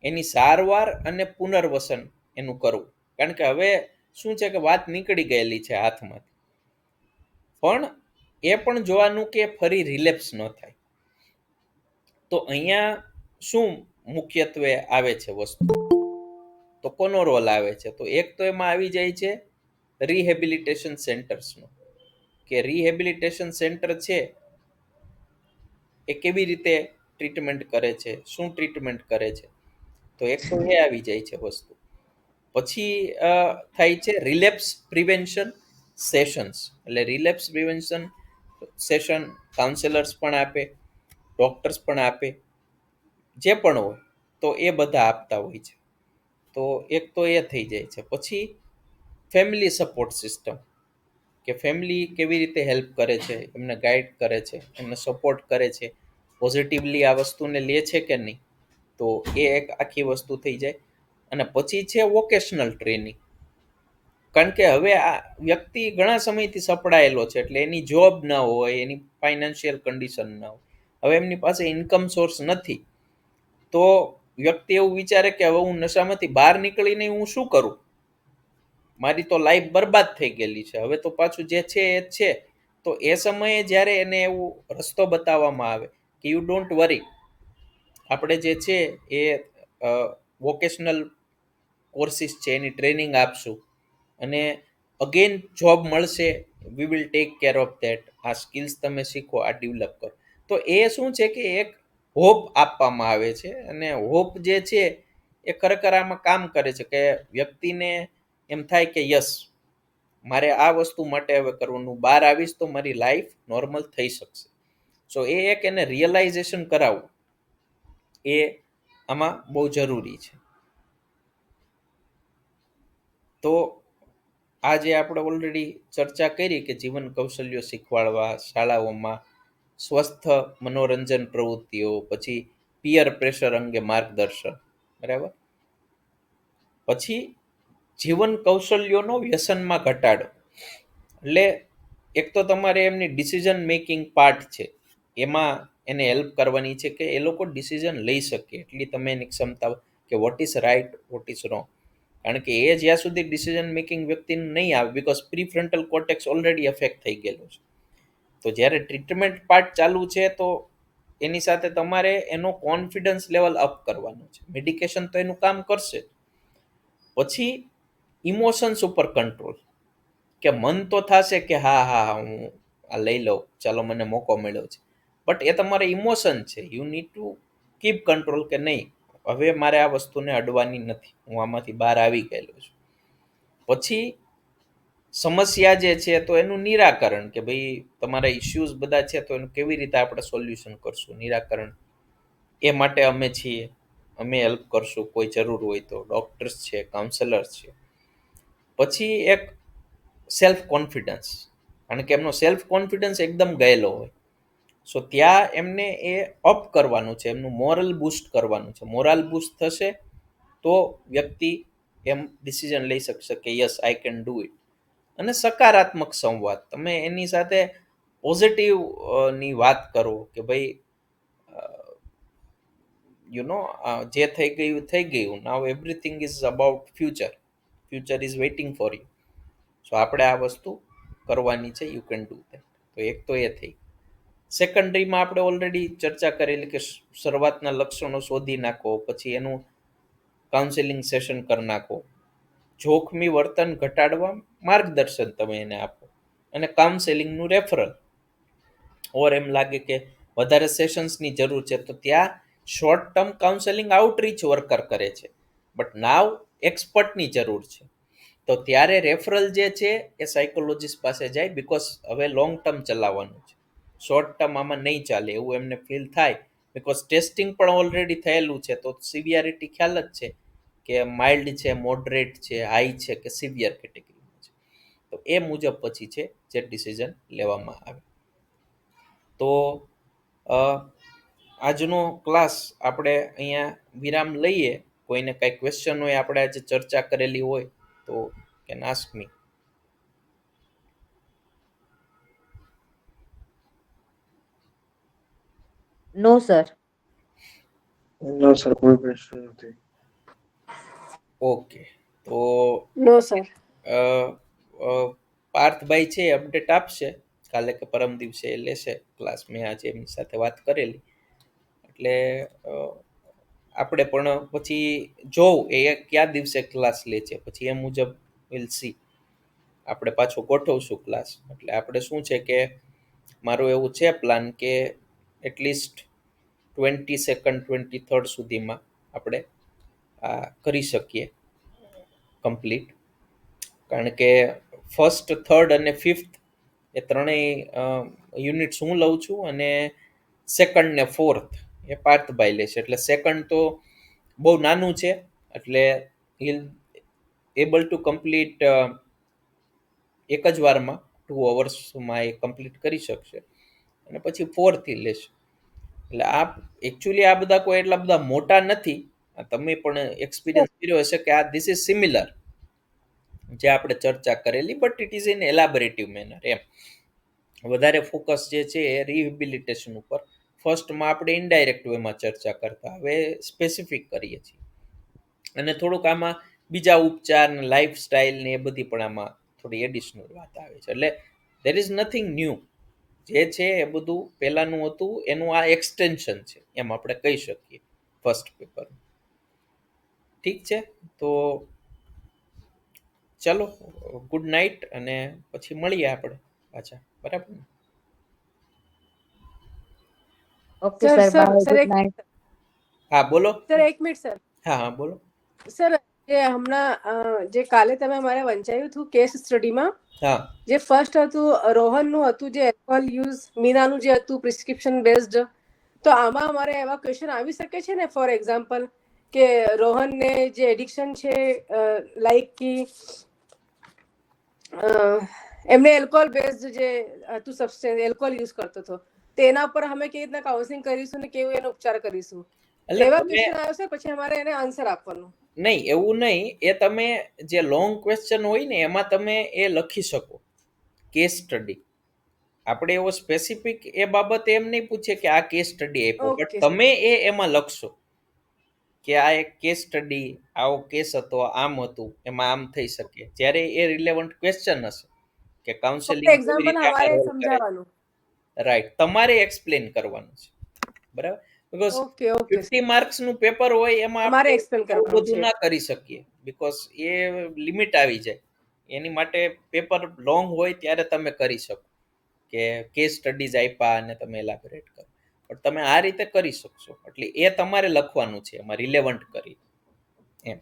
એની સારવાર અને પુનર્વસન એનું કરવું. કારણ કે હવે શું છે કે વાત નીકળી ગયેલી છે હાથમાંથી, પણ એ પણ જોવાનું કે ફરી રિલેપ્સ ન થાય. તો અહીંયા શું મુખ્યત્વે આવે છે વસ્તુ, તો કોનો રોલ આવે છે, તો એક તો એમાં આવી જાય છે રિહેબિલિટેશન સેન્ટર્સનો, કે રિહેબિલિટેશન સેન્ટર છે એ કેવી રીતે ટ્રીટમેન્ટ કરે છે, શું ટ્રીટમેન્ટ કરે છે, તો એક તો એ આવી જાય છે વસ્તુ. પછી થાય છે રિલેપ્સ પ્રિવેન્શન સેશન્સ. એટલે રિલેપ્સ પ્રિવેન્શન સેશન કાઉન્સેલર્સ પણ આપે, ડોક્ટર્સ પણ આપે, જે પણ હોય તો એ બધા આપતા હોય છે. તો એક તો એ થઈ જાય છે. પછી ફેમિલી સપોર્ટ સિસ્ટમ, કે ફેમિલી કેવી રીતે હેલ્પ કરે છે, એમને ગાઈડ કરે છે, એમને સપોર્ટ કરે છે, પોઝિટિવલી આ વસ્તુને લે છે કે નહીં, તો એ એક આખી વસ્તુ થઈ જાય. અને પછી છે વોકેશનલ ટ્રેનિંગ. કારણ કે હવે આ વ્યક્તિ ઘણા સમયથી સપડાયેલો છે, એટલે એની જોબ ન હોય, એની ફાઇનાન્શિયલ કન્ડિશન ન હોય, હવે એમની પાસે ઇન્કમ સોર્સ નથી, તો વ્યક્તિ એવું વિચારે કે હવે હું નશામાંથી બહાર નીકળીને હું શું કરું, મારી તો લાઈફ બરબાદ થઈ ગયેલી છે, હવે તો પાછું જે છે એ જ છે. તો એ સમયે જ્યારે એને એવું રસ્તો બતાવવામાં આવે કે યુ ડોન્ટ વરી, આપણે જે છે એ વોકેશનલ કોર્સિસ છે એની ટ્રેનિંગ આપશું, અને અગેન જોબ મળશે, we will take care of that, આ સ્કિલ્સ તમે શીખો, આ ડેવલપ કરો. તો એ શું છે કે એક હોપ આપવામાં આવે છે, અને હોપ જે છે એ ખરેખર આમાં કામ કરે છે, કે વ્યક્તિને એમ થાય કે યસ, મારે આ વસ્તુ માટે હવે કરવાનું, બહાર આવીશ તો મારી લાઈફ નોર્મલ થઈ શકશે. સો એ એક એને રિયલાઇઝેશન કરાવવું એ આમાં બહુ જરૂરી છે. તો આજે આપણે ઓલરેડી ચર્ચા કરી કે જીવન કૌશલ્યો શીખવાડવા શાળાઓમાં, સ્વસ્થ મનોરંજન પ્રવૃત્તિઓ, પછી પિયર પ્રેશર અંગે માર્ગદર્શન, બરાબર. પછી જીવન કૌશલ્યોનો વ્યસનમાં ઘટાડો. એટલે એક તો તમારે એમની ડિસિઝન મેકિંગ પાર્ટ છે, એમાં એને હેલ્પ કરવાની છે કે એ લોકો ડિસિઝન લઈ શકે એટલી તમે એની ક્ષમતા, કે what is right, what is wrong. કારણ કે એ જ્યાં સુધી ડિસિઝન મેકિંગ વ્યક્તિનું નહીં આવે, because prefrontal cortex already affect થઈ ગયેલું છે. તો જ્યારે ટ્રીટમેન્ટ પાર્ટ ચાલુ છે, તો એની સાથે તમારે એનો કોન્ફિડન્સ લેવલ અપ કરવાનો છે. મેડિકેશન તો એનું કામ કરશે, પછી ઇમોશન્સ ઉપર કંટ્રોલ, કે મન તો થશે કે હા હા હા હું આ લઈ લઉં, ચાલો મને મોકો મળ્યો છે, બટ એ તમારે ઇમોશન છે. You need to keep control કે નહીં, હવે મારે આ વસ્તુને અડવાની નથી, હું આમાંથી બહાર આવી ગયેલો છું. પછી સમસ્યા જે છે તો એનું નિરાકરણ, કે ભાઈ તમારા ઇશ્યુઝ બધા છે તો એનું કેવી રીતે આપણે સોલ્યુશન કરશું, નિરાકરણ, એ માટે અમે છીએ, અમે હેલ્પ કરશું કોઈ જરૂર હોય તો, ડોક્ટર્સ છે, કાઉન્સેલર્સ છે. પછી એક સેલ્ફ કોન્ફિડન્સ, કારણ કે એમનો સેલ્ફ કોન્ફિડન્સ એકદમ ગયેલો હોય, સો ત્યાં એમને એ અપ કરવાનું છે, એમનું મોરલ બૂસ્ટ કરવાનું છે. મોરલ બૂસ્ટ થશે તો વ્યક્તિ એમ ડિસિઝન લઈ શકશે કે yes I can do it. અને સકારાત્મક સંવાદ, તમે એની સાથે પોઝિટિવ ની વાત કરો કે ભાઈ યુ નો જે થઈ ગયું, now everything is about future, future is waiting for you. So આપણે આ વસ્તુ કરવાની છે, યુ કેન ડુ ધેટ. તો એક તો એ થઈ. સેકન્ડરીમાં આપણે ઓલરેડી ચર્ચા કરેલી કે શરૂઆતના લક્ષણો શોધી નાખો, પછી એનું કાઉન્સેલિંગ સેશન કરી નાખો, જોખમી વર્તન ઘટાડવા માર્ગદર્શન તમે એને આપો, અને કાઉન્સેલિંગનું રેફરલ. ઓર એમ લાગે કે વધારે સેશન્સની જરૂર છે તો ત્યાં short term counselling outreach worker કરે છે, બટ નાવ એક્સપર્ટની જરૂર છે, તો ત્યારે રેફરલ જે છે એ સાયકોલોજીસ્ટ પાસે જાય, બિકોઝ હવે લોંગ ટર્મ ચલાવવાનું છે, શોર્ટ ટર્મ આમાં નહીં ચાલે એવું એમને ફીલ થાય, બિકોઝ ટેસ્ટિંગ પણ ઓલરેડી થયેલું છે, તો સિવિયરિટી ખ્યાલ જ છે કે માઇલ્ડ છે, મોડરેટ છે, હાઈ છે કે સિવિયર કેટેગરીમાં છે. તો એ મુજબ પછી છે જે ડિસિઝન લેવામાં આવે. તો આજનો ક્લાસ આપણે અહીંયા વિરામ લઈએ. કોઈને કાંઈ ક્વેશ્ચન હોય, આપણે આજે ચર્ચા કરેલી હોય તો can ask me. No sir. ના સર, કોઈ ક્વેશ્ચન નથી. ઓકે, તો નો સર. પાર્થભાઈ છે અપડેટ આપશે કાલે કે પરમ દિવસે એ લેશે ક્લાસ. મેં આજે એમની સાથે વાત કરેલી, એટલે આપણે પણ પછી જોવું એ કયા દિવસે ક્લાસ લે છે, પછી એ મુજબ વિલ સી, આપણે પાછો ગોઠવશું ક્લાસ. એટલે આપણે શું છે કે મારું એવું છે પ્લાન કે એટલીસ્ટ 22 23 સુધીમાં આપણે આ કરી શકીએ કમ્પ્લીટ, કારણ કે 1st 3rd અને 5th એ ત્રણેય યુનિટ્સ હું લઉં છું, અને 2nd ને 4th એ પાર્થભાઈ લેશે. એટલે 2nd તો બહુ નાનું છે, એટલે હિલ એબલ ટુ કમ્પ્લીટ એક જ વારમાં 2 અવર્સમાં એ કમ્પ્લીટ કરી શકશે, અને પછી 4th લેશે. એટલે આ એકચ્યુઅલી આ બધા કોઈ એટલા બધા મોટા નથી, તમે પણ એક્સપિરિયન્સ કર્યો હશે કે આ ધીસ ઇઝ સિમિલર જે આપણે ચર્ચા કરેલી, but it is in elaborative manner. એમ વધારે ફોકસ જે છે એ રિહેબિલિટેશન ઉપર. ફર્સ્ટમાં આપણે ઇનડાયરેક્ટ વેમાં ચર્ચા કરતા, હવે સ્પેસિફિક કરીએ છીએ, અને થોડુંક આમાં બીજા ઉપચાર ને લાઈફસ્ટાઈલ ને એ બધી પણ આમાં થોડી એડિશનલ વાત આવે છે. એટલે દેર ઇઝ નથિંગ ન્યૂ, જે છે એ બધું પહેલાનું હતું એનું આ એક્સટેન્શન છે, એમ આપણે કહી શકીએ ફર્સ્ટ પેપર. ઠીક છે, તો ચલો ગુડ નાઇટ, અને પછી મળીએ આપણે પાછા, બરાબર ને? Okay sir sir, sir bye, sir good night. હા બોલો. સર એક મિનિટ સર. હા હા બોલો. સર જે હમણાં જે કાલે તમે મારે વંચાયું હતું કેસ સ્ટડીમાં, હા જે ફર્સ્ટ હતું રોહનનું હતું, જે એલ્કોહોલ યુઝ, મીનાનું જે હતું પ્રિસ્ક્રિપ્શન બેઝડ, તો આમાં અમારે એવા ક્વેશ્ચન આવી શકે છે ને, ફોર એક્ઝામ્પલ કે રોહનને જે એડિક્શન છે, લાઈક કી એમને એલ્કોહોલ બેઝડ જે હતું સબસ્ટન્સ, એલ્કોહોલ યુઝ કરતો હતો, તેના પર અમે કેવી રીતના કાઉન્સિલિંગ કરીશું ને કેવું એનો ઉપચાર કરીશું, એટલે એવા તમે ક્વેશ્ચન આવ્યો છે. પછી અમારે એને આન્સર આપવાનું. નહીં, એવું નહીં, એ તમે જે લોંગ ક્વેશ્ચન હોય ને એમાં તમે એ લખી શકો કેસ સ્ટડી. આપણે એવો સ્પેસિફિક એ બાબતે એમ નહીં પૂછે કે આ કેસ સ્ટડી આપ્યો, બટ ઓકે તમે એમાં લખશો કે આ એક કેસ સ્ટડી, આવો કેસ હતો, આમ હતું, એમાં આમ થઈ શકે, જ્યારે એ રિલેવન્ટ ક્વેશ્ચન હશે કે કાઉન્સેલિંગ કેવી એક્ઝામ્પલ રીતે આમાં અમારે રોલ કરે છે. સમજાવવાનું. રાઈટ, તમારે એક્સપ્લેન કરવાનું છે, બરાબર. બીકોઝ ઓકે ઓકે 50 માર્ક્સ નું પેપર હોય એમાં અમારે આપણે એક્સપ્લેન આવું કરવાનું બધું છે. ના કરી શકીએ બીકોઝ એ લિમિટ આવી જાય. એની માટે પેપર લોંગ હોય ત્યારે તમે કરી શકો કે કેસ સ્ટડીઝ આપ્યા અને તમે એલાબોરેટ કરો, પણ તમે આ રીતે કરી શકશો. એટલે એ તમારે લખવાનું છે એમાં રિલેવન્ટ કરી એમ.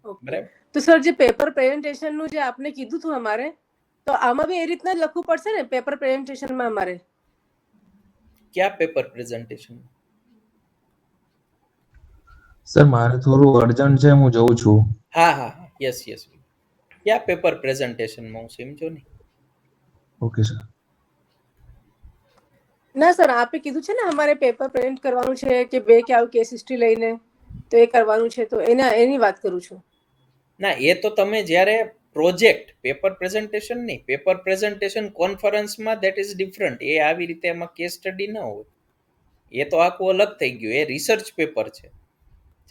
ઓકે. બરાબર. તો સર જે પેપર પ્રેઝન્ટેશન નું જે આપને કીધું હતું અમારે, તો આમાં બી એ રીતના જ લખવું પડશે ને પેપર પ્રેઝન્ટેશનમાં અમારે? ક્યાં પેપર પ્રેઝન્ટેશન? સર મારે થોડું અર્જન્ટ છે, હું જઉં છું. હા હા હા, યસ યસ. ક્યાં પેપર પ્રેઝન્ટેશનમાં હું સમજો નહીં. Okay sir. ના સર, આપે કીધું છે ને અમારે પેપર પ્રેઝન્ટ કરવાનું છે કે બે કે આવું કેસ હિસ્ટ્રી લઈને, તો એ કરવાનું છે, તો એની વાત કરું છું. ના, એ તો તમે જ્યારે પ્રોજેક્ટ, પેપર પ્રેઝન્ટેશન નહીં. પેપર પ્રેઝન્ટેશન કોન્ફરન્સમાં દેટ ઇઝ ડિફરન્ટ. એ આવી રીતે એમાં કેસ સ્ટડી ન હોય. એ તો આખું અલગ થઈ ગયું. એ રિસર્ચ પેપર છે.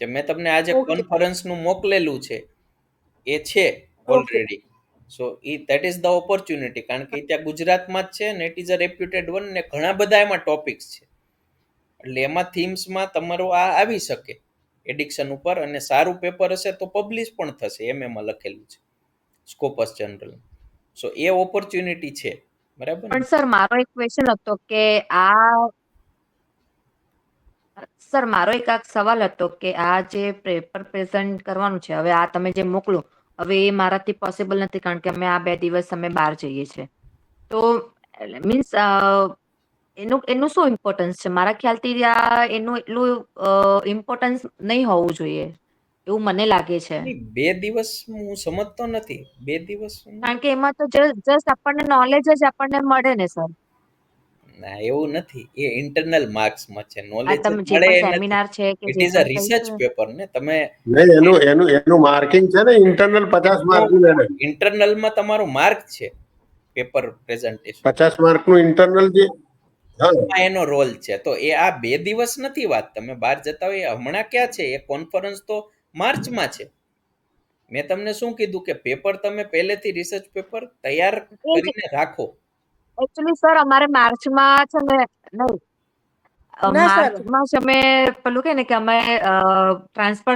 જે મેં તમને આજે ઓકે કોન્ફરન્સનું મોકલેલું છે એ છે okay already. So that is the opportunity, કારણ કે ત્યાં ગુજરાતમાં જ છે ને it is a reputed one ને ઘણા બધા એમાં ટોપિક્સ છે. એટલે એમાં થીમ્સમાં તમારું આ આવી શકે એડિક્શન ઉપર, અને સારું પેપર હશે તો પબ્લિશ પણ થશે એમ એમાં લખેલું છે સ્કોપસ જનરલ. સો એ ઓપોર્ચ્યુનિટી છે. બરાબર પણ ને? સર મારો એક ક્વેશ્ચન હતો કે આ સર મારો એક આ સવાલ હતો કે આ જે પેપર પ્રેઝન્ટ કરવાનું છે, હવે આ તમે જે મોકલો, હવે એ મારાથી પોસિબલ નથી કારણ કે અમે આ 2 દિવસ અમે બહાર જઈએ છીએ. તો મીન્સ એનું શું ઇમ્પોર્ટન્સ છે? મારા ખ્યાલથી એનું એટલું ઇમ્પોર્ટન્સ નહીં હોવું જોઈએ એવું મને લાગે છે, નહીં, 2 દિવસ હું સમજતો નથી. 2 દિવસ કારણ કે એમાં તો જસ્ટ આપણને નોલેજ જ આપણને મળે ને સર. ના, એવું નથી. એ ઇન્ટરનલ માર્ક્સમાં છે. આ નોલેજ જ તમે જે મળે પણ એ નથી. સેમિનાર છે કે ઇટ જે ઇઝ અ પણ રિસર્ચ કહીશું પેપર ને. તમે નહીં, એનું માર્કિંગ છે ને ઇન્ટરનલ 50 માર્કનું લેને. ઇન્ટરનલમાં તમારું માર્ક છે પેપર પ્રેઝન્ટેશન, 50 માર્કનું ઇન્ટરનલ જે, હા, એમાં એનો રોલ છે. તો એ આ 2 દિવસ નથી વાત. તમે બહાર જતા હોય હમણાં ક્યાં છે? એ કોન્ફરન્સ તો માર્ચમાં છે. મેં તમને શું કીધું કે પેપર તમે પહેલેથી રિસર્ચ પેપર તૈયાર એ જ કરીને રાખો. એકચ્યુઅલી સર અમારે માર્ચમાં છે ને, નહીં ના સર, માર્ચમાં જ અમે પેલું કે ને કે અમે ટ્રાન્સફર